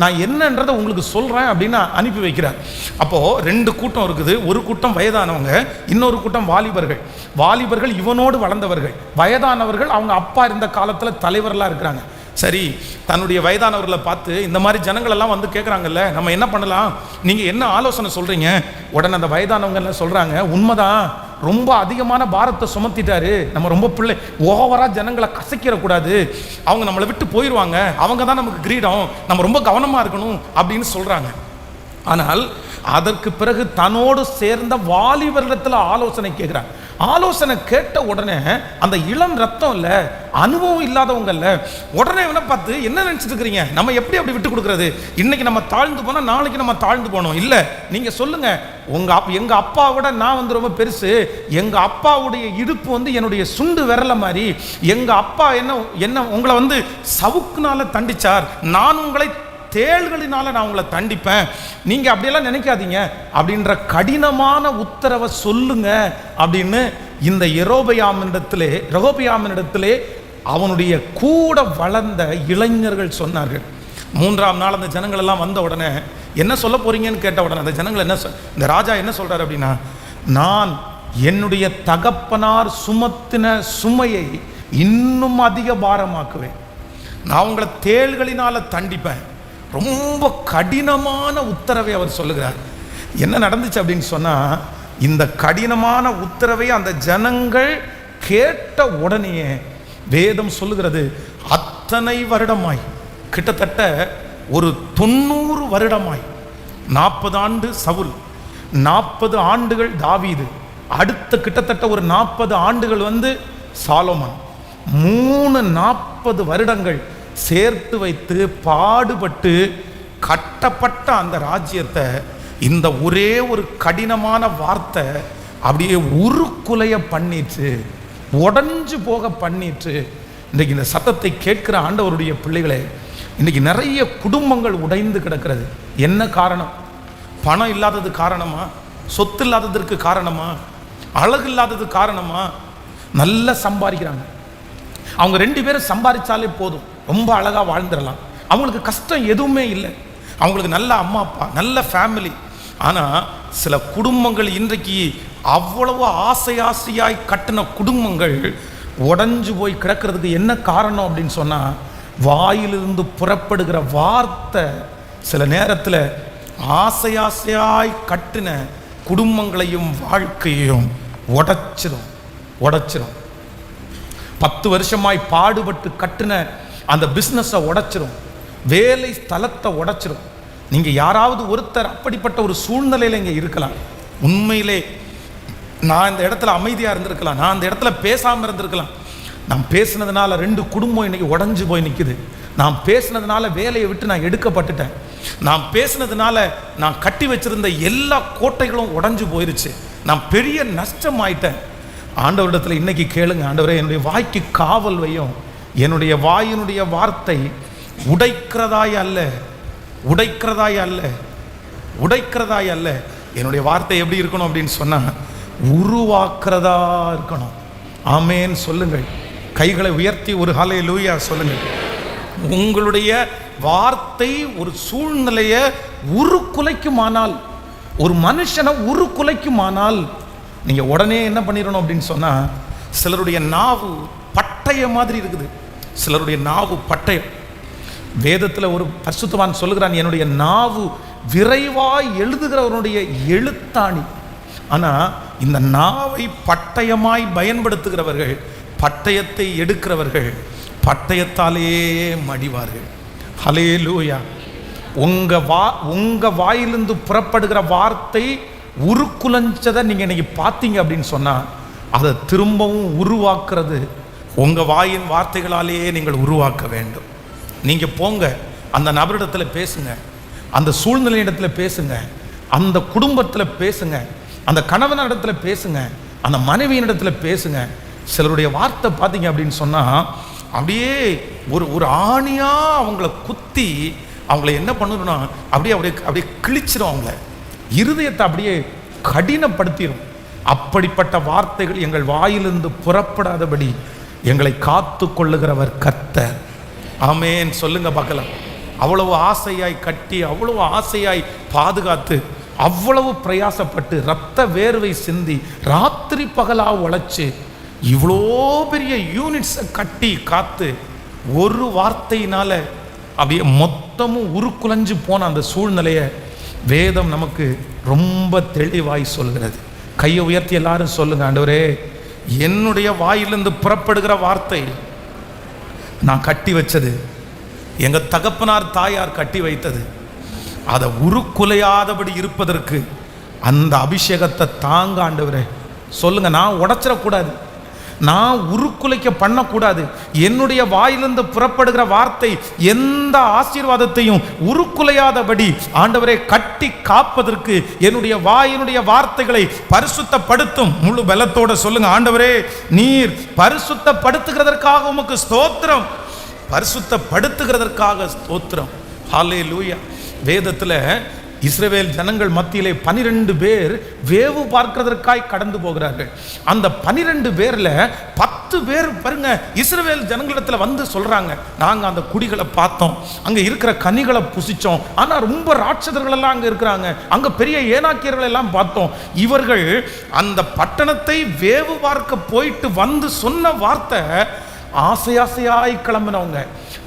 நான் என்னன்றதை உங்களுக்கு சொல்றேன் அப்படின்னு அனுப்பி வைக்கிறார். அப்போ 2 கூட்டம் இருக்குது. ஒரு கூட்டம் வயதானவங்க, இன்னொரு கூட்டம் வாலிபர்கள். வாலிபர்கள் இவனோடு வளர்ந்தவர்கள், வயதானவர்கள் அவங்க அப்பா இருந்த காலத்துல தலைவர்களா இருக்கிறாங்க. சரி, தன்னுடைய வயதானவர்களை பார்த்து இந்த மாதிரி ஜனங்கள் எல்லாம் வந்து கேட்குறாங்கல்ல, நம்ம என்ன பண்ணலாம், நீங்க என்ன ஆலோசனை சொல்றீங்க? உடனே அந்த வயதானவங்க எல்லாம் சொல்றாங்க, உண்மைதான், ரொம்ப அதிகமான பாரத்தை சுமத்திட்டாரு, நம்ம ரொம்ப பிள்ளை ஓவரா ஜனங்களை கசக்கிற கூடாது, அவங்க நம்மளை விட்டு போயிடுவாங்க, அவங்க தான் நமக்கு கிரீடம், நம்ம ரொம்ப கவனமா இருக்கணும் அப்படின்னு சொல்றாங்க. ஆனால் அதற்கு பிறகு தன்னோடு சேர்ந்த வாலிபர்களிடத்தில் ஆலோசனை கேட்கிறாங்க. ஆலோசனை கேட்ட உடனே அந்த இளம் ரத்தம் இல்ல, அனுபவம் இல்லாதவங்க இல்ல, உடனே என்ன பார்த்து என்ன நினைச்சிட்டு இருக்கிறீங்க, நம்ம எப்படி அப்படி விட்டு கொடுக்கறது, இன்னைக்கு நம்ம தாழ்ந்து போனா நாளைக்கு நம்ம தாழ்ந்து போனோம், இல்ல நீங்க சொல்லுங்க, எங்க அப்பாவோட நான் வந்து ரொம்ப பெருசு, எங்க அப்பாவுடைய இடுப்பு வந்து என்னுடைய சுண்டு விரல மாதிரி, எங்க அப்பா என்ன உங்களை வந்து சவுக்குனால தண்டிச்சார், நான் உங்களை தேள்களினால நான் உங்களை தண்டிப்பேன், நீங்க அப்படியெல்லாம் நினைக்காதீங்க அப்படின்ற கடினமான உத்தரவை சொல்லுங்க அப்படின்னு இந்த ரெகோபெயாமினிடத்திலே அவனுடைய கூட வளர்ந்த இளைஞர்கள் சொன்னார்கள். 3ஆம் நாள் அந்த ஜனங்கள் எல்லாம் வந்த உடனே என்ன சொல்ல போறீங்கன்னு கேட்ட உடனே அந்த ஜனங்கள் இந்த ராஜா என்ன சொல்றாரு அப்படின்னா, நான் என்னுடைய தகப்பனார் சுமத்தின சுமையை இன்னும் அதிக பாரமாக்குவேன், நான் உங்களை தேள்களினால தண்டிப்பேன், ரொம்ப கடினமான உத்தரவை அவர் சொல்லுகிறார். என்ன நடந்துச்சு அப்படின்னு சொன்னா, இந்த கடினமான உத்தரவை அந்த ஜனங்கள் கேட்ட உடனே வேதம் சொல்லுகிறது, அத்தனை வருடமாய், கிட்டத்தட்ட ஒரு 90 வருடமாய், 40 ஆண்டு சவுல், 40 ஆண்டுகள் தாவீது, அடுத்த கிட்டத்தட்ட ஒரு 40 ஆண்டுகள் வந்து சாலோமன், 40 வருடங்கள் சேர்த்து வைத்து பாடுபட்டு கட்டப்பட்ட அந்த ராஜ்யத்தை இந்த ஒரே ஒரு கடினமான வார்த்தை அப்படியே உருக்குலைய பண்ணிட்டு, உடஞ்சு போக பண்ணிட்டு, இன்றைக்கு இந்த சத்தத்தை கேட்கிற ஆண்டவருடைய பிள்ளைகளே, இன்னைக்கு நிறைய குடும்பங்கள் உடைந்து கிடக்கிறது. என்ன காரணம்? பணம் இல்லாதது காரணமா? சொத்து இல்லாததற்கு காரணமா? அழகு இல்லாதது காரணமா? நல்லா சம்பாதிக்கிறாங்க, அவங்க 2 பேரும் சம்பாதிச்சாலே போதும், ரொம்ப அழகாக வாழ்ந்துடலாம், அவங்களுக்கு கஷ்டம் எதுவுமே இல்லை, அவங்களுக்கு நல்ல அம்மா அப்பா, நல்ல ஃபேமிலி. ஆனால் சில குடும்பங்கள் இன்றைக்கு அவ்வளவு ஆசையாய் கட்டின குடும்பங்கள் உடஞ்சு போய் கிடக்கிறதுக்கு என்ன காரணம் அப்படின்னு சொன்னால், வாயிலிருந்து புறப்படுகிற வார்த்தை சில நேரத்தில் ஆசையாய் கட்டின குடும்பங்களையும் வாழ்க்கையையும் உடைச்சிடும். 10 வருஷமாய் பாடுபட்டு கட்டின அந்த பிஸ்னஸை உடைச்சிரும், வேலை ஸ்தலத்தை உடைச்சிரும், நீங்கள் யாராவது ஒருத்தர் அப்படிப்பட்ட ஒரு சூழ்நிலையில் இங்கே இருக்கலாம். உண்மையிலே நான் இந்த இடத்துல அமைதியாக இருந்திருக்கலாம், நான் அந்த இடத்துல பேசாமல் இருந்திருக்கலாம். நான் பேசுனதுனால 2 குடும்பம் இன்னைக்கு உடஞ்சி போய் நிற்குது. நான் பேசுனதுனால வேலையை விட்டு நான் எடுக்கப்பட்டுட்டேன். நான் பேசுனதுனால நான் கட்டி வச்சிருந்த எல்லா கோட்டைகளும் உடஞ்சி போயிருச்சு. நான் பெரிய நஷ்டம் ஆயிட்டேன். ஆண்டவரிடத்தில் இன்னைக்கு கேளுங்க, ஆண்டவரே என்னுடைய வாய்க்கு காவல் வையும். என்னுடைய வாயினுடைய வார்த்தை உடைக்கிறதாய் அல்ல, உடைக்கிறதாய் அல்ல, உடைக்கிறதாய் அல்ல. என்னுடைய வார்த்தை எப்படி இருக்கணும் அப்படின்னு சொன்னா உருவாக்குறதா இருக்கணும். ஆமேன் சொல்லுங்கள். கைகளை உயர்த்தி ஒரு ஹல்லேலூயா சொல்லுங்கள். உங்களுடைய வார்த்தை ஒரு சூழ்நிலையை உருக்குலைக்குமானால், ஒரு மனுஷனை உருக்குலைக்குமானால், நீங்க உடனே என்ன பண்ணிடணும் அப்படின்னு சொன்னா, சிலருடைய நாவு பட்டய மாதிரி இருக்குது. சிலருடைய நாவு பட்டயம். வேதத்தில் ஒரு பரிசுத்தவான் சொல்லுகிறான், என்னுடைய நாவு விரைவாய் எழுதுகிறவனுடைய எழுத்தாணி. ஆனால் இந்த நாவை பட்டயமாய் பயன்படுத்துகிறவர்கள், பட்டயத்தை எடுக்கிறவர்கள் பட்டயத்தாலே மடிவார்கள். ஹல்லேலூயா. உங்க வாயிலிருந்து புறப்படுகிற வார்த்தை உருக்குலைஞ்சதை நீங்கள் இன்னைக்கு பார்த்தீங்க அப்படின்னு சொன்னால், அதை திரும்பவும் உருவாக்குறது உங்கள் வாயின் வார்த்தைகளாலேயே நீங்கள் உருவாக்க வேண்டும். நீங்கள் போங்க, அந்த நபரிடத்தில் பேசுங்க, அந்த சூழ்நிலையிடத்தில் பேசுங்க, அந்த குடும்பத்தில் பேசுங்க, அந்த கணவனிடத்தில் பேசுங்க, அந்த மனைவியினிடத்தில் பேசுங்க. சிலருடைய வார்த்தை பார்த்தீங்க அப்படின்னு சொன்னால் அப்படியே ஒரு ஆணியாக அவங்கள குத்தி அவங்கள என்ன பண்ணணும்னா அப்படியே அப்படியே அப்படியே கிழிச்சிடும். அவங்கள இருதயத்தை அப்படியே கடினப்படுத்திடும். அப்படிப்பட்ட வார்த்தைகள் எங்கள் வாயிலிருந்து புறப்படாதபடி எங்களை காத்து கொள்ளுகிறவர் கர்த்தர். ஆமேன் சொல்லுங்க பார்க்கலாம். அவ்வளவு ஆசையாய் கட்டி, அவ்வளவு ஆசையாய் பாதுகாத்து, அவ்வளவு பிரயாசப்பட்டு இரத்த வேர்வை சிந்தி ராத்திரி பகலாக உழைச்சு இவ்வளோ பெரிய யூனிட்ஸை கட்டி காத்து ஒரு வார்த்தையினால அப்படியே மொத்தமும் உருக்குலைஞ்சு போன அந்த சூழ்நிலையை வேதம் நமக்கு ரொம்ப தெளிவாய் சொல்கிறது. கையை உயர்த்தி எல்லாரும் சொல்லுங்க, ஆண்டவரே என்னுடைய வாயிலிருந்து புறப்படுகிற வார்த்தை நான் கட்டி வச்சது, எங்கள் தகப்பனார் தாயார் கட்டி வைத்தது, அதை உருக்குலையாதபடி இருப்பதற்கு அந்த அபிஷேகத்தை தாங்க ஆண்டவரே. சொல்லுங்க, நான் உடைச்சிடக்கூடாது, நான் உருக்குலைக்க பண்ணக்கூடாது. என்னுடைய வாயிலிருந்து புறப்படுகிற வார்த்தை எந்த ஆசீர்வாதத்தையும் உருக்குலையாதபடி ஆண்டவரே கட்டி காப்பதற்கு என்னுடைய வாயினுடைய வார்த்தைகளை பரிசுத்தப்படுத்தும். முழு பலத்தோட சொல்லுங்க, ஆண்டவரே நீர் பரிசுத்தப்படுத்துகிறதற்காக உமக்கு ஸ்தோத்திரம், பரிசுத்தப்படுத்துகிறதற்காக ஸ்தோத்திரம். ஹல்லேலூயா. வேதத்தில் இஸ்ரவேல் ஜனங்கள் மத்தியிலே 12 பேர் வேவு பார்க்கிறதற்காய் கடந்து போகிறார்கள். அந்த 12 பேர்ல 10 பேர் பாருங்க இஸ்ரவேல் ஜனங்களிடத்தில் வந்து சொல்றாங்க, நாங்க அந்த குடிகளை பார்த்தோம், அங்க இருக்கிற கனிகளை புசிச்சோம், ஆனா ரொம்ப ராட்சதர்கள் எல்லாம் அங்க இருக்கிறாங்க, அங்க பெரிய ஏனாக்கியர்கள் எல்லாம் பார்த்தோம். இவர்கள் அந்த பட்டணத்தை வேவு பார்க்க போயிட்டு வந்து சொன்ன வார்த்தை ஆசையாசையாய் கிளம்பினவங்க.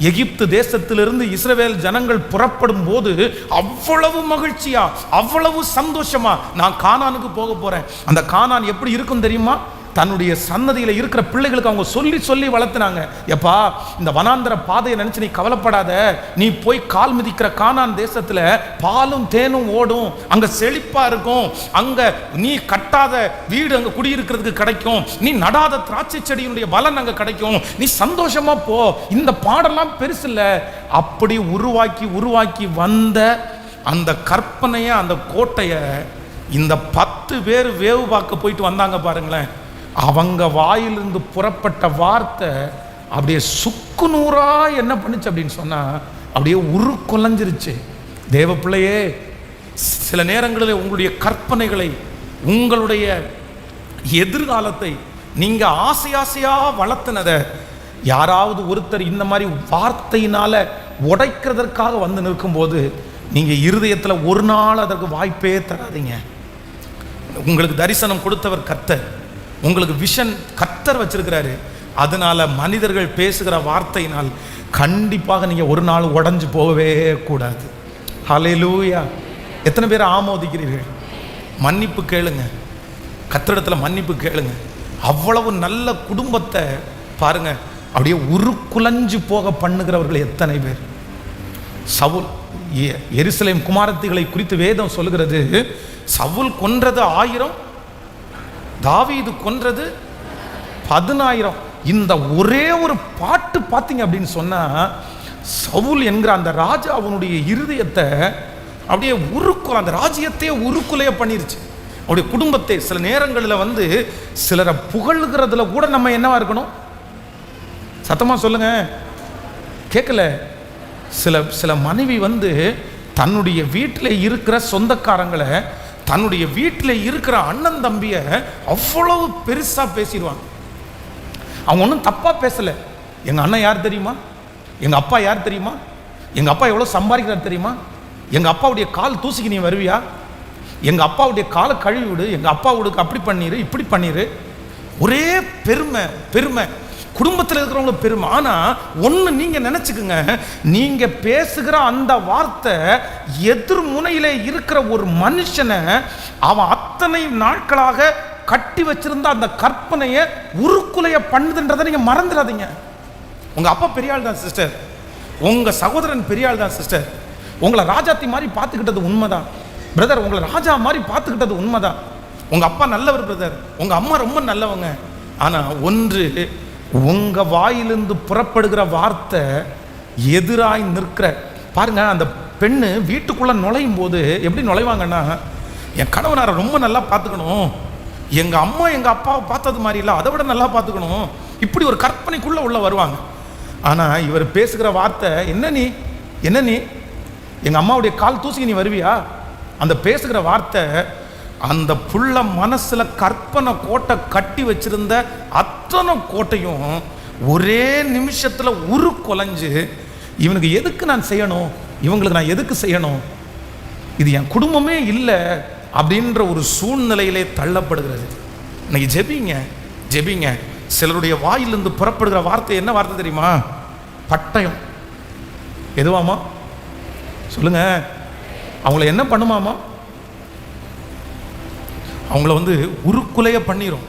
எகிப்து தேசத்திலிருந்து இஸ்ரவேல் ஜனங்கள் புறப்படும் போது அவ்வளவு மகிழ்ச்சியா, அவ்வளவு சந்தோஷமா, நான் கானானுக்கு போக போறேன். அந்த கானான் எப்படி இருக்கும் தெரியுமா? தன்னுடைய சன்னதியில் இருக்கிற பிள்ளைகளுக்கு அவங்க சொல்லி சொல்லி வளர்த்துனாங்க, எப்பா இந்த வனாந்தர பாதையை நினைச்சு நீ கவலைப்படாத, நீ போய் கால் மிதிக்கிற கானான் தேசத்துல பாலும் தேனும் ஓடும், அங்க செழிப்பா இருக்கும், அங்க நீ கட்டாத வீடு அங்க குடியிருக்கிறதுக்கு கிடைக்கும், நீ நடாத திராட்சை செடியினுடைய பலன் அங்க கிடைக்கும், நீ சந்தோஷமா போ, இந்த பாடெல்லாம் பெருசு இல்லை. அப்படி உருவாக்கி உருவாக்கி வந்த அந்த கற்பனைய, அந்த கோட்டைய இந்த 10 பேர் வேவு பார்க்க போயிட்டு வந்தாங்க பாருங்களேன். அவங்க வாயிலிருந்து புறப்பட்ட வார்த்தை அப்படியே சுக்கு நூறா என்ன பண்ணுச்சு அப்படின்னு சொன்னா அப்படியே உருக்குலைஞ்சிருச்சு. தேவ பிள்ளையே, சில நேரங்களில் உங்களுடைய கற்பனைகளை, உங்களுடைய எதிர்காலத்தை நீங்க ஆசை ஆசையா வளர்த்துனதை யாராவது ஒருத்தர் இந்த மாதிரி வார்த்தையினால உடைக்கிறதற்காக வந்து நிற்கும்போது நீங்க இருதயத்தில் ஒரு நாள் அதற்கு வாய்ப்பே தராதீங்க. உங்களுக்கு தரிசனம் கொடுத்தவர் கர்த்தர், உங்களுக்கு விஷன் கர்த்தர் வச்சிருக்கிறாரு. அதனால மனிதர்கள் பேசுகிற வார்த்தையினால் கண்டிப்பாக நீங்க ஒரு நாள் உடைஞ்சு போகவே கூடாது. ஹல்லேலூயா. எத்தனை பேர் ஆமோதிக்கிறீர்கள்? மன்னிப்பு கேளுங்க, கர்த்தரிடத்தில் மன்னிப்பு கேளுங்க. அவ்வளவு நல்ல குடும்பத்தை பாருங்க அப்படியே உருக்குலைஞ்சு போக பண்ணுகிறவர்கள் எத்தனை பேர். சவுல் எருசலேம் குமாரத்திகளை குறித்து வேதம் சொல்லுகிறது, சவுல் கொன்றது 1000, தாவீது கொன்றது 10,000. இந்த ஒரே ஒரு பாட்டு பார்த்தீங்க அப்படின்னு சொன்னா, சவுல் என்கிற அந்த ராஜா அவனுடைய இருதயத்தை அப்படியே அந்த ராஜ்யத்தையே உருக்குலைய பண்ணிருச்சு. அவருடைய குடும்பத்தை சில நேரங்களில் சிலரை புகழ்கிறதுல கூட நம்ம என்னவா இருக்கணும்? சத்தமா சொல்லுங்க, கேட்கல. சில மனைவி தன்னுடைய வீட்டில் இருக்கிற சொந்தக்காரங்களை, தன்னுடைய வீட்டில் இருக்கிற அண்ணன் தம்பியை அவ்வளவு பெருசா பேசிடுவாங்க. அவங்க ஒன்றும் தப்பா பேசல. எங்க அண்ணன் யார் தெரியுமா, எங்க அப்பா யார் தெரியுமா, எங்க அப்பா எவ்வளவு சம்பாதிக்கிறார் தெரியுமா, எங்க அப்பாவுடைய கால் தூசிக்கு நீ வருவியா, எங்க அப்பாவுடைய காலை கழுவி விடு, எங்க அப்பாவுக்கு அப்படி பண்ணிரு இப்படி பண்ணிரு. ஒரே பெருமை பெருமை, குடும்பத்தில் இருக்கிறவங்கள பெருமை. ஆனா ஒண்ணு நீங்க நினைச்சுக்குங்க, நீங்க பேசுகிற அந்த வார்த்தை எதிர்முனையில இருக்கிற ஒரு மனுஷனை அவன் அத்தனை நாட்களாக கட்டி வச்சிருந்த அந்த கற்பனையை உருக்குலைய பண்ணுதுன்றதை நீங்க மறந்துடாதீங்க. உங்க அப்பா பெரிய ஆள் தான் சிஸ்டர், உங்க சகோதரன் பெரிய ஆள் தான் சிஸ்டர், உங்களை ராஜாத்தி மாதிரி பார்த்துக்கிட்டது உண்மைதான் பிரதர், உங்களை ராஜா மாதிரி பார்த்துக்கிட்டது உண்மைதான், உங்க அப்பா நல்லவர் பிரதர், உங்க அம்மா ரொம்ப நல்லவங்க. ஆனா ஒன்று, உங்க வாயிலிருந்து புறப்படுகிற வார்த்தை எதிராய் நிற்கிற பாருங்க. அந்த பெண்ணு வீட்டுக்குள்ள நுழையும் போது எப்படி நுழைவாங்கன்னா, என் கணவனாரை ரொம்ப நல்லா பார்த்துக்கணும், எங்க அம்மா எங்க அப்பாவை பார்த்தது மாதிரி இல்லை, அதை விட நல்லா பார்த்துக்கணும், இப்படி ஒரு கற்பனைக்குள்ள உள்ள வருவாங்க. ஆனா இவர் பேசுகிற வார்த்தை என்ன நீ எங்க அம்மாவுடைய கால் தூசிக்கு நீ வருவியா? அந்த பேசுகிற வார்த்தை அந்த புள்ள மனசுல கற்பனை கோட்டை கட்டி வச்சிருந்த அத்தனை கோட்டையும் ஒரே நிமிஷத்துல உருக்குலைஞ்சு, இவனுக்கு எதுக்கு நான் செய்யணும், இவங்களுக்கு நான் எதுக்கு செய்யணும், இது என் குடும்பமே இல்லை அப்படின்ற ஒரு சூழ்நிலையிலே தள்ளப்படுகிறது. இன்னைக்கு ஜெபிங்க. சிலருடைய வாயிலிருந்து புறப்படுகிற வார்த்தை என்ன வார்த்தை தெரியுமா? பட்டயம். எதுவாமா சொல்லுங்க? அவங்கள என்ன பண்ணுமாமா? அவங்கள உருக்குலைய பண்ணிரும்.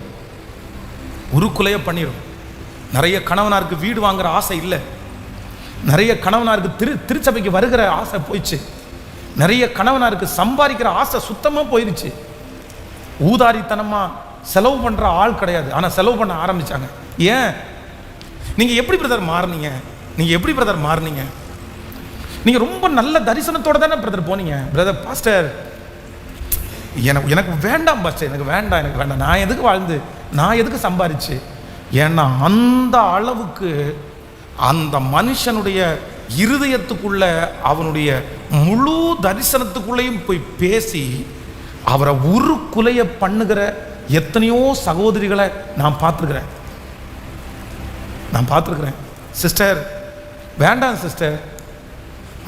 நிறைய கணவனாருக்கு வீடு வாங்குற ஆசை இல்லை, நிறைய கணவனாருக்கு திருச்சபைக்கு வருகிற ஆசை போயிடுச்சு, நிறைய கணவனாருக்கு சம்பாதிக்கிற ஆசை சுத்தமாக போயிடுச்சு. ஊதாரித்தனமா செலவு பண்ற ஆள் கிடையாது, ஆனா செலவு பண்ண ஆரம்பிச்சாங்க. ஏன்? நீங்க எப்படி பிரதர் மாறுனீங்க? நீங்க ரொம்ப நல்ல தரிசனத்தோட தானே பிரதர் போனீங்க. பிரதர் பாஸ்டர் எனக்கு வேண்டாம் பாஸ்டர், எனக்கு வேண்டாம், நான் எதுக்கு வாழ்ந்து, நான் எதுக்கு சம்பாதிச்சு? ஏன்னா அந்த அளவுக்கு அந்த மனுஷனுடைய இருதயத்துக்குள்ள, அவனுடைய முழு தரிசனத்துக்குள்ளேயும் போய் பேசி அவரை உருக்குலைய பண்ணுகிற எத்தனையோ சகோதரிகளை நான் பார்த்துருக்கிறேன். சிஸ்டர் வேண்டாம் சிஸ்டர்,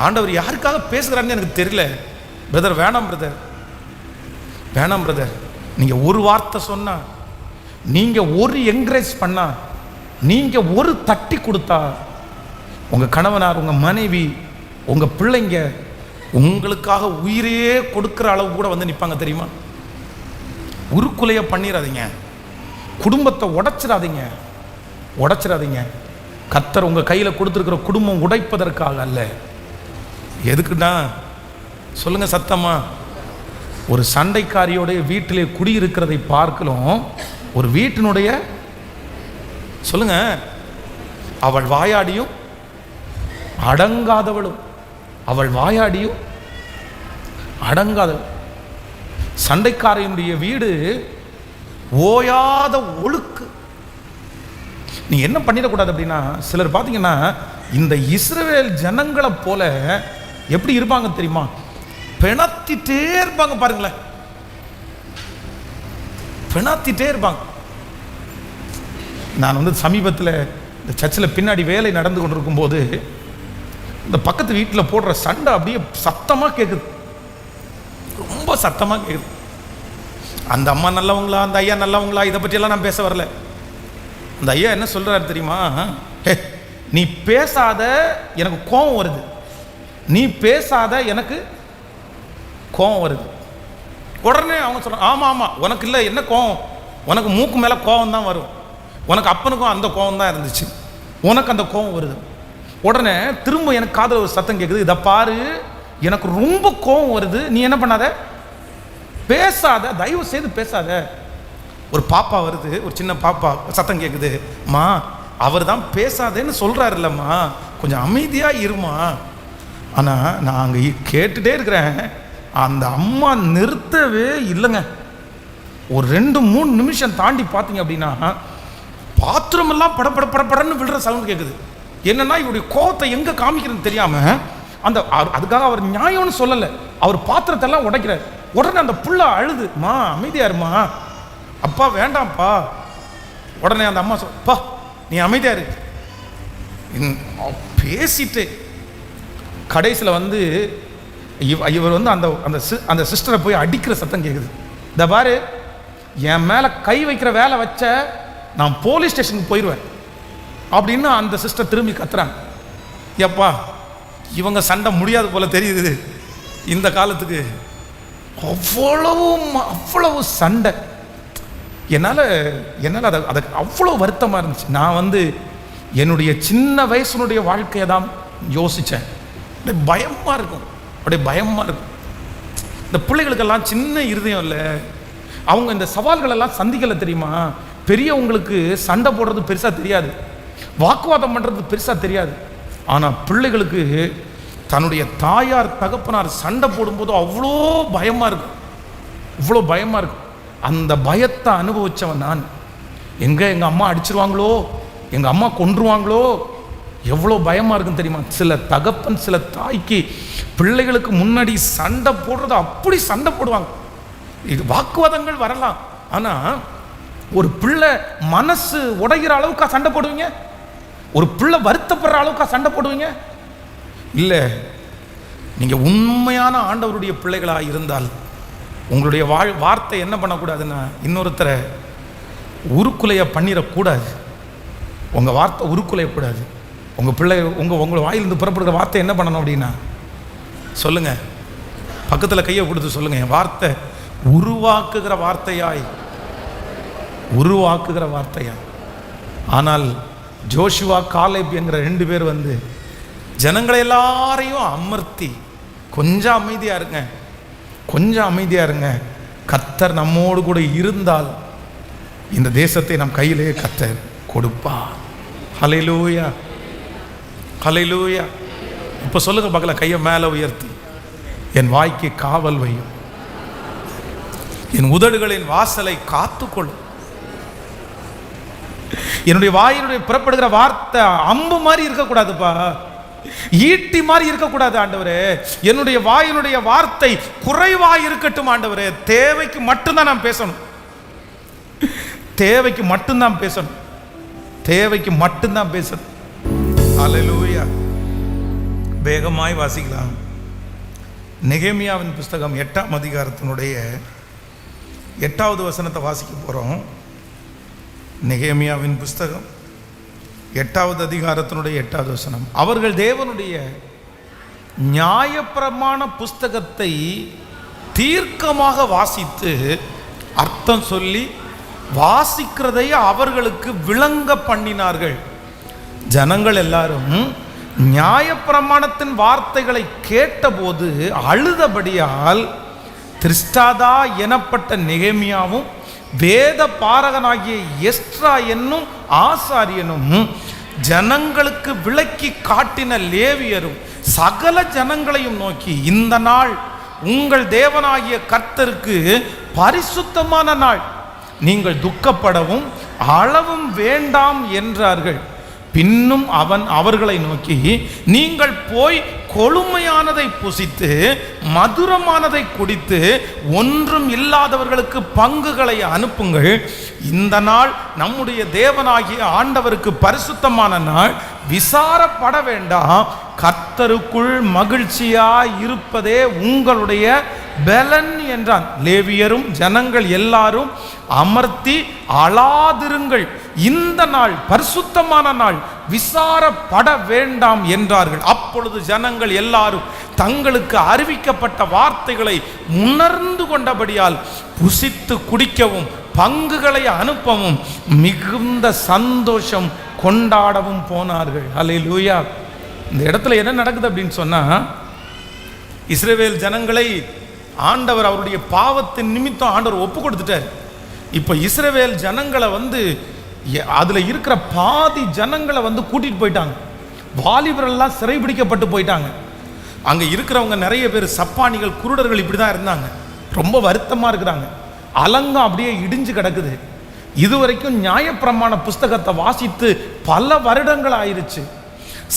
ஆண்டவர் யாருக்காக பேசுகிறான்னு எனக்கு தெரியல பிரதர், வேணாம் பிரதர். நீங்க ஒரு வார்த்தை சொன்னா, நீங்க ஒரு என்கரேஜ் பண்ணா, நீங்க ஒரு தட்டி கொடுத்தா, உங்க கணவனார், உங்க மனைவி, உங்க பிள்ளைங்க உங்களுக்காக உயிரையே கொடுக்கிற அளவு கூட நிற்பாங்க தெரியுமா? உருக்குலைய பண்ணிடாதீங்க, குடும்பத்தை உடைச்சிடாதீங்க. கர்த்தர் உங்க கையில கொடுத்துருக்கிற குடும்பம் உடைப்பதற்காக அல்ல. எதுக்குன்னா சொல்லுங்க சத்தமா, ஒரு சண்டைக்காரியோடைய வீட்டிலே குடியிருக்கிறதை பார்க்கலாம், ஒரு வீட்டினுடைய சொல்லுங்க, அவள் வாயாடியும் அடங்காதவளும், சண்டைக்காரையினுடைய வீடு ஓயாத ஒழுக்கு. நீ என்ன பண்ணிடக்கூடாது அப்படின்னா, சிலர் பார்த்தீங்கன்னா இந்த இஸ்ரவேல் ஜனங்களை போல எப்படி இருப்பாங்க தெரியுமா? பிணத்திட்டே இருப்பாங்க. பாருங்களேன், பிணத்திட்டே இருப்பாங்க. நான் சமீபத்தில் இந்த சர்ச்சில் பின்னாடி வேலை நடந்து கொண்டிருக்கும் போது இந்த பக்கத்து வீட்டில் போடுற சண்டை அப்படியே சத்தமாக கேட்குது, ரொம்ப சத்தமாக கேட்குது. அந்த அம்மா நல்லவங்களா, அந்த ஐயா நல்லவங்களா, இதை பற்றியெல்லாம் நான் பேச வரல. அந்த ஐயா என்ன சொல்றாரு தெரியுமா? நீ பேசாத, எனக்கு கோபம் வருது, நீ பேசாத, எனக்கு கோபம் வருது. உடனே அவங்க சொல்றாங்க, ஆமா உனக்கு இல்லை என்ன கோபம், உனக்கு மூக்கு மேலே கோபம் தான் வரும், உனக்கு அப்பனுக்கும் அந்த கோபம் தான் இருந்துச்சு, உனக்கு அந்த கோபம் வருது. உடனே திரும்ப எனக்கு காதுல ஒரு சத்தம் கேட்குது, இதை பாரு, எனக்கு ரொம்ப கோபம் வருது, நீ என்ன பண்ணாத, பேசாத, தயவு செய்து பேசாத. ஒரு பாப்பா வருது, ஒரு சின்ன பாப்பா சத்தம் கேட்குது, மா அவர் தான் பேசாதேன்னு சொல்கிறாருல்லம்மா, கொஞ்சம் அமைதியாக இருமா. ஆனால் நான் அங்கே கேட்டுகிட்டே இருக்கிறேன், அந்த அம்மா நிறுத்தவே இல்லைங்க. ஒரு 2-3 நிமிஷம் தாண்டி பார்த்தீங்க அப்படின்னா பாத்திரம் எல்லாம் படப்படன்னு விழுற சவுண்ட் கேட்குது. என்னன்னா இவருடைய கோபத்தை எங்கே காமிக்கிறதுன்னு தெரியாமல் அந்த அதுக்காக அவர் நியாயம்னு சொல்லலை, அவர் பாத்திரத்தை எல்லாம் உடைக்கிறார். உடனே அந்த புள்ள அழுது, மா அமைதியா இருமா, அப்பா வேண்டாம்ப்பா. உடனே அந்த அம்மா பா நீ அமைதியா இரு பேசிட்டு கடைசியில் வந்து இவர் வந்து அந்த சிஸ்டரை போய் அடிக்கிற சத்தம் கேட்குது. இந்த பாரு, என் மேலே கை வைக்கிற வேலை வச்ச நான் போலீஸ் ஸ்டேஷனுக்கு போயிடுவேன் அப்படின்னு அந்த சிஸ்டர் திரும்பி கத்துறாங்க. எப்பா இவங்க சண்டை முடியாது போல தெரியுது இந்த காலத்துக்கு. அவ்வளவு சண்டை. என்னால் அதை அவ்வளோ வருத்தமாக இருந்துச்சு. நான் வந்து என்னுடைய சின்ன வயசுனுடைய வாழ்க்கையை தான் யோசித்தேன். அப்படியே பயமாக இருக்கும், அப்படியே பயமாக இருக்கும். இந்த பிள்ளைகளுக்கெல்லாம் சின்ன இருதயம் இல்லை, அவங்க இந்த சவால்களெல்லாம் சந்திக்கலை தெரியுமா. பெரியவங்களுக்கு சண்டை போடுறது பெருசாக தெரியாது, வாக்குவாதம் பண்ணுறது பெருசாக தெரியாது. ஆனால் பிள்ளைகளுக்கு தன்னுடைய தாயார் தகப்பனார் சண்டை போடும்போது அவ்வளோ பயமாக இருக்கும், இவ்வளோ பயமாக இருக்கும். அந்த பயத்தை அனுபவித்தவன் நான். எங்கள் அம்மா அடிச்சிருவாங்களோ, எங்கள் அம்மா கொன்றுவாங்களோ, எவ்வளோ பயமாக இருக்குன்னு தெரியுமா. சில தகப்பன் சில தாய்க்கு பிள்ளைகளுக்கு முன்னாடி சண்டை போடுறது அப்படி சண்டை போடுவாங்க. இது வாக்குவாதங்கள் வரலாம், ஆனால் ஒரு பிள்ளை மனசு உடைகிற அளவுக்கா சண்டை போடுவீங்க? ஒரு பிள்ளை வருத்தப்படுற அளவுக்கா சண்டை போடுவீங்க? இல்லை. நீங்கள் உண்மையான ஆண்டவருடைய பிள்ளைகளாக இருந்தால் உங்களுடைய வார்த்தை என்ன பண்ணக்கூடாதுன்னா, இன்னொருத்தரை உருக்குலைய பண்ணிடக்கூடாது. உங்கள் வார்த்தை உருக்குலையக்கூடாது. உங்கள் பிள்ளை உங்கள் வாயிலிருந்து புறப்படுகிற வார்த்தை என்ன பண்ணணும் அப்படின்னா, சொல்லுங்கள், பக்கத்தில் கையை கொடுத்து சொல்லுங்கள், என் வார்த்தை உருவாக்குகிற வார்த்தையாய், உருவாக்குகிற வார்த்தையாய். ஆனால் ஜோஷுவா காலேப் என்கிற 2 பேர் வந்து ஜனங்களை எல்லாரையும் அமர்த்தி, கொஞ்சம் அமைதியாக இருங்க, கொஞ்சம் அமைதியாக இருங்க, கர்த்தர் நம்மோடு கூட இருந்தால் இந்த தேசத்தை நம் கையிலே கர்த்தர் கொடுப்பார். ஹல்லேலூயா, ஹல்லேலூயா. இப்போ சொல்லுங்க பார்க்கலாம், கையை மேலே உயர்த்தி, என் வாய்க்கு காவல் வையும், என் உதடுகளின் வாசலை காத்துக்கொள்ளும். என்னுடைய வாயினுடைய புறப்படுகிற வார்த்தை அம்பு மாதிரி இருக்கக்கூடாதுப்பா, ஈட்டி மாதிரி இருக்கக்கூடாது ஆண்டவரே. என்னுடைய வாயினுடைய வார்த்தை குறைவாக இருக்கட்டும் ஆண்டவரே. தேவைக்கு மட்டும்தான் நான் பேசணும், தேவைக்கு மட்டும்தான் பேசணும், தேவைக்கு மட்டும்தான் பேசணும். ஹல்லேலூயா. வேகமாய் வாசிக்கலாம். நெகேமியாவின் புஸ்தகம் 8ஆம் அதிகாரத்தினுடைய 8வது வசனத்தை வாசிக்க போகிறோம். நெகேமியாவின் புஸ்தகம் 8வது அதிகாரத்தினுடைய 8வது வசனம். அவர்கள் தேவனுடைய நியாயப்பிரமாண புஸ்தகத்தை தீர்க்கமாக வாசித்து அர்த்தம் சொல்லி வாசிக்கிறதை அவர்களுக்கு விளங்க பண்ணினார்கள். ஜனங்கள் எல்லாரும் நியாயப்பிரமாணத்தின் வார்த்தைகளை கேட்டபோது அழுதபடியால் திரிஸ்டாதா எனப்பட்ட நெகேமியாவும் வேத பாரகனாகிய எஸ்ட்ரா என்னும் ஆசாரியனும் ஜனங்களுக்கு விளக்கி காட்டின லேவியரும் சகல ஜனங்களையும் நோக்கி, இந்த நாள் உங்கள் தேவனாகிய கர்த்தருக்கு பரிசுத்தமான நாள், நீங்கள் துக்கப்படவும் அளவும் வேண்டாம் என்றார்கள். பின்னும் அவன் அவர்களை நோக்கி, நீங்கள் போய் கொழுமையானதை புசித்து மதுரமானதை குடித்து ஒன்றும் இல்லாதவர்களுக்கு பங்குகளை அனுப்புங்கள். இந்த நாள் நம்முடைய தேவனாகிய ஆண்டவருக்கு பரிசுத்தமான நாள், விசாரப்பட வேண்டாம், கர்த்தருக்குள் மகிழ்ச்சியாய் இருப்பதே உங்களுடைய பலன் என்றான். லேவியரும் ஜனங்கள் எல்லாரும் அமர்த்தி அழாதிருங்கள், இந்த நாள் பரிசுத்தமான நாள், விசாரப்பட வேண்டாம் என்றார்கள். அப்பொழுது ஜனங்கள் எல்லாரும் தங்களுக்கு அறிவிக்கப்பட்ட வார்த்தைகளை உணர்ந்து கொண்டபடியால் புசித்து குடிக்கவும் பங்குகளை அனுப்பவும் மிகுந்த சந்தோஷம் கொண்டாடவும் போனார்கள். ஹல்லேலூயா. இந்த இடத்துல என்ன நடக்குது அப்படின்னு சொன்னா, இஸ்ரவேல் ஜனங்களை ஆண்டவர் அவருடைய பாவத்தின் நிமித்தம் ஆண்டவர் ஒப்பு கொடுத்துட்டார். இப்போ இஸ்ரவேல் ஜனங்களை அதுல இருக்கிற பாதி ஜனங்களை கூட்டிட்டு போயிட்டாங்க. வாலிபரெல்லாம் சிறைபிடிக்கப்பட்டு போயிட்டாங்க. அங்க இருக்கிறவங்க நிறைய பேர் சப்பானிகள், குருடர்கள் இப்படிதான் இருந்தாங்க. ரொம்ப வருத்தமா இருக்கிறாங்க. அலங்கம் அப்படியே இடிஞ்சு கிடக்குது. இதுவரைக்கும் நியாயப்பிரமாண புஸ்தகத்தை வாசித்து பல வருடங்கள் ஆயிருச்சு.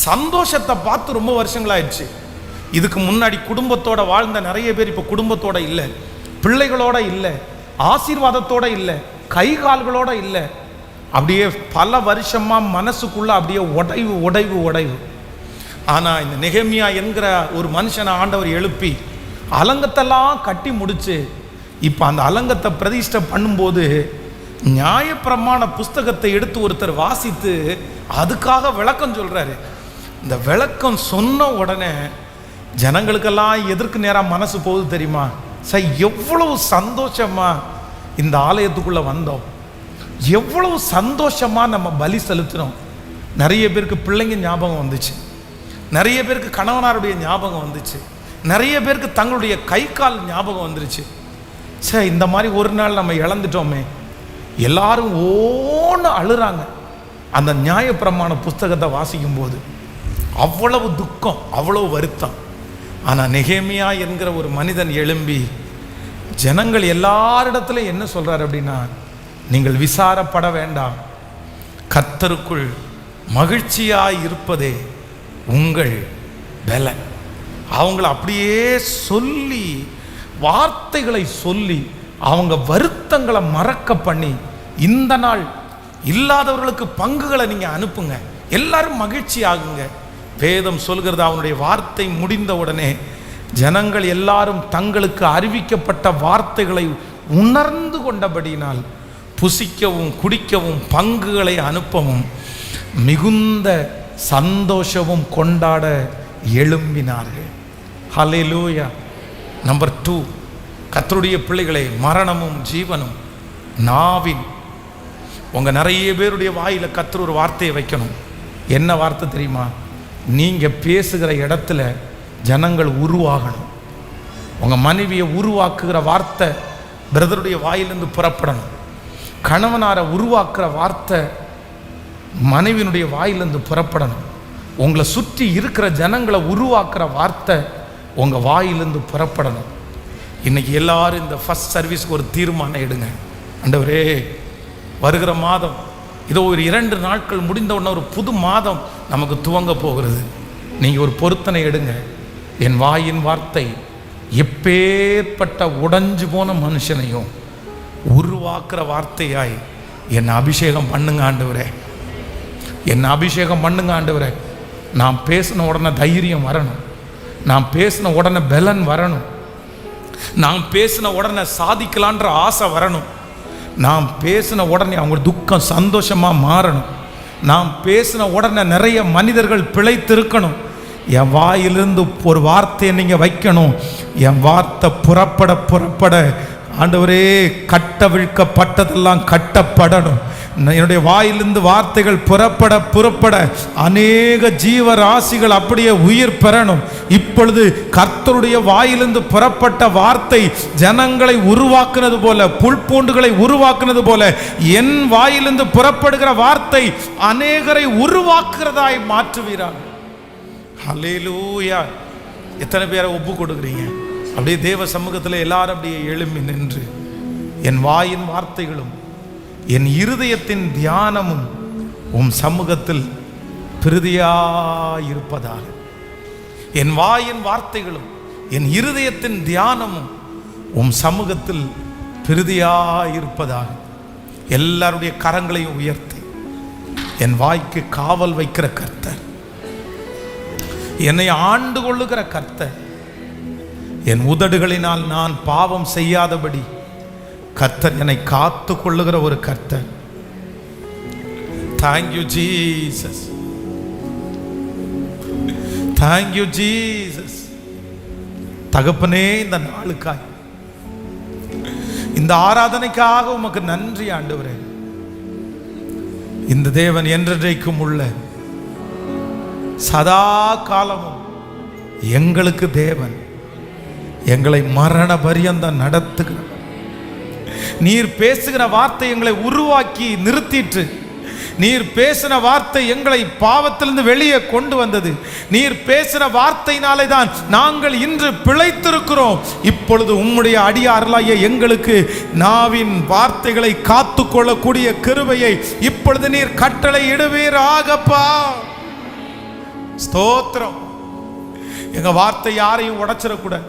சந்தோஷத்தை பார்த்து ரொம்ப வருஷங்கள் ஆயிடுச்சு. இதுக்கு முன்னாடி குடும்பத்தோட வாழ்ந்த நிறைய பேர் இப்போ குடும்பத்தோட இல்லை, பிள்ளைகளோட இல்லை, ஆசீர்வாதத்தோட இல்லை, கை கால்களோட இல்லை. அப்படியே பல வருஷமா மனசுக்குள்ள அப்படியே உடைவு உடைவு உடைவு. ஆனா இந்த நெகேமியா என்கிற ஒரு மனுஷனை ஆண்டவர் எழுப்பி அலங்கத்தெல்லாம் கட்டி முடிச்சு இப்போ அந்த அலங்கத்தை பிரதிஷ்டை பண்ணும்போது நியாயப்பிரமாண புஸ்தகத்தை எடுத்து ஒருத்தர் வாசித்து அதுக்காக விளக்கம் சொல்றாரு. இந்த விளக்கம் சொன்ன உடனே ஜனங்களுக்கெல்லாம் எதற்கு நேரம் மனசு போகுது தெரியுமா? சார், எவ்வளவு சந்தோஷமா இந்த ஆலயத்துக்குள்ள வந்தோம், எவ்வளவு சந்தோஷமா நம்ம பலி செலுத்தினோம். நிறைய பேருக்கு பிள்ளைங்க ஞாபகம் வந்துச்சு, நிறைய பேருக்கு கணவனாருடைய ஞாபகம் வந்துச்சு, நிறைய பேருக்கு தங்களுடைய கை கால் ஞாபகம் வந்துருச்சு. சார், இந்த மாதிரி ஒரு நாள் நம்ம இழந்துட்டோமே. எல்லாரும் ஓன்னு அழுறாங்க அந்த நியாயப்பிரமாண புஸ்தகத்தை வாசிக்கும் போது. அவ்வளவு துக்கம், அவ்வளவு வருத்தம். ஆனால் நெகேமியா என்கிற ஒரு மனிதன் எழும்பி ஜனங்கள் எல்லாரிடத்துலையும் என்ன சொல்றாரு அப்படின்னா, நீங்கள் விசாரப்பட வேண்டாம், கர்த்தருக்குள் மகிழ்ச்சியாய் இருப்பதே உங்கள் பலன். அவங்கள அப்படியே சொல்லி, வார்த்தைகளை சொல்லி, அவங்க வருத்தங்களை மறக்க பண்ணி, இந்த நாள் இல்லாதவர்களுக்கு பங்குகளை நீங்க அனுப்புங்க, எல்லாரும் மகிழ்ச்சி ஆகுங்க. வேதம் சொல்கிறது, அவனுடைய வார்த்தை முடிந்த உடனே ஜனங்கள் எல்லாரும் தங்களுக்கு அறிவிக்கப்பட்ட வார்த்தைகளை உணர்ந்து கொண்டபடியினால் புசிக்கவும் குடிக்கவும் பங்குகளை அனுப்பவும் மிகுந்த சந்தோஷமும் கொண்டாட எழும்பினார்கள். ஹல்லேலூயா. நம்பர் 2, கர்த்தருடைய பிள்ளைகளை, மரணமும் ஜீவனும் நாவின். உங்க நிறைய பேருடைய வாயில கர்த்தர் ஒரு வார்த்தையை வைக்கணும். என்ன வார்த்தை தெரியுமா? நீங்க பேசுகிற இடத்துல ஜனங்கள் உருவாகணும். உங்க மனைவியை உருவாக்குகிற வார்த்தை பிரதருடைய வாயிலிருந்து புறப்படணும். கணவனாரை உருவாக்குற வார்த்தை மனைவியினுடைய வாயிலிருந்து புறப்படணும். உங்களை சுற்றி இருக்கிற ஜனங்களை உருவாக்குற வார்த்தை உங்க வாயிலிருந்து புறப்படணும். இன்னைக்கு எல்லாரும் இந்த ஃபர்ஸ்ட் சர்வீஸ்க்கு ஒரு தீர்மானம் எடுங்க. ஆண்டவரே, வருகிற மாதம் இதோ ஒரு 2 நாட்கள் முடிந்த உடனே ஒரு புது மாதம் நமக்கு துவங்க போகிறது. நீங்கள் ஒரு பொருத்தனை எடுங்க. என் வாயின் வார்த்தை எப்பேற்பட்ட உடைஞ்சு போன மனுஷனையும் உருவாக்குற வார்த்தையாய் என்னை அபிஷேகம் பண்ணுங்க ஆண்டவரே, என்னை அபிஷேகம் பண்ணுங்க ஆண்டவரே. நான் பேசின உடனே தைரியம் வரணும், நான் பேசின உடனே பலன் வரணும், நான் பேசின உடனே சாதிக்கலான்ற ஆசை வரணும், நாம் பேசின உடனே அவங்க துக்கம் சந்தோஷமா மாறணும், நாம் பேசின உடனே நிறைய மனிதர்கள் பிழைத்திருக்கணும். என் வாயிலிருந்து ஒரு வார்த்தையை நீங்க வைக்கணும். என் வார்த்தை புறப்பட புறப்பட ஆண்டவரே, கட்டவிழ்க்கப்பட்டதெல்லாம் கட்டப்படணும். என்னுடைய வாயிலிருந்து வார்த்தைகள் புறப்பட புறப்பட அநேக ஜீவராசிகள் அப்படியே உயிர் பெறணும். இப்பொழுது கர்த்தருடைய வாயிலிருந்து புறப்பட்ட வார்த்தை ஜனங்களை உருவாக்குனது போல, புல்பூண்டுகளை உருவாக்குனது போல, என் வாயிலிருந்து புறப்படுகிற வார்த்தை அநேகரை உருவாக்குறதாய் மாற்றுவீராக. ஹல்லேலூயா. எத்தனை பேரை ஒப்பு கொடுக்குறீங்க? அப்படியே தேவ சமூகத்தில் எல்லாரும் அப்படியே எழும்பி நின்று, என் வாயின் வார்த்தைகளும் என் இருதயத்தின் தியானமும் உம் சமூகத்தில் பிரதியாயிருப்பதாக. என் வாயின் வார்த்தைகளும் என் இருதயத்தின் தியானமும் உம் சமூகத்தில் பிரதியாயிருப்பதாக. எல்லாருடைய கரங்களையும் உயர்த்தி, என் வாய்க்கு காவல் வைக்கிற கர்த்தர், என்னை ஆண்டு கொள்ளுகிற கர்த்தர், என் உதடுகளினால் நான் பாவம் செய்யாதபடி கர்த்தர் என்னை காத்து கொள்ளுகிற ஒரு கர்த்தர். Thank you Jesus, thank you Jesus. தகப்பனே, இந்த நாளுக்காய், இந்த ஆராதனைக்காக உமக்கு நன்றி ஆண்டவரே. இந்த தேவன் என்றைக்கும் உள்ள சதா காலமும் எங்களுக்கு தேவன். எங்களை மரண பரியந்தம் நடத்துகிற நீர் பேசுகிற வார்த்தை எங்களை உருவாக்கி நிறுத்திற்று. நீர் பேசின வார்த்தை எங்களை பாவத்திலிருந்து வெளியே கொண்டு வந்தது. நீர் பேசின வார்த்தையினாலே தான் நாங்கள் இன்று பிழைத்திருக்கிறோம். இப்பொழுது உம்முடைய அடியார்களாகிய எங்களுக்கு நாவின் வார்த்தைகளை காத்து கொள்ளக்கூடிய கிருபையை இப்பொழுது நீர் கட்டளை இடுவீராகப்பா. ஸ்தோத்திரம். எங்க வார்த்தை யாரையும் உடைச்சிடக்கூடாது.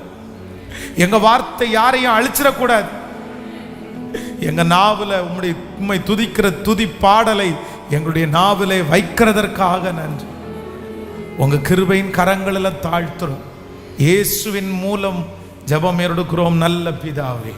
எங்க வார்த்தை யாரையும் அழிச்சிடக்கூடாது. எங்க நாவல உம்மை துதிக்கிற துதி பாடலை எங்களுடைய நாவிலே வைக்கிறதற்காக நன்றி. உங்க கிருபையின் கரங்களில் தாழ்த்துறோம். இயேசுவின் மூலம் ஜெபம் எடுக்கிறோம் நல்ல பிதாவே.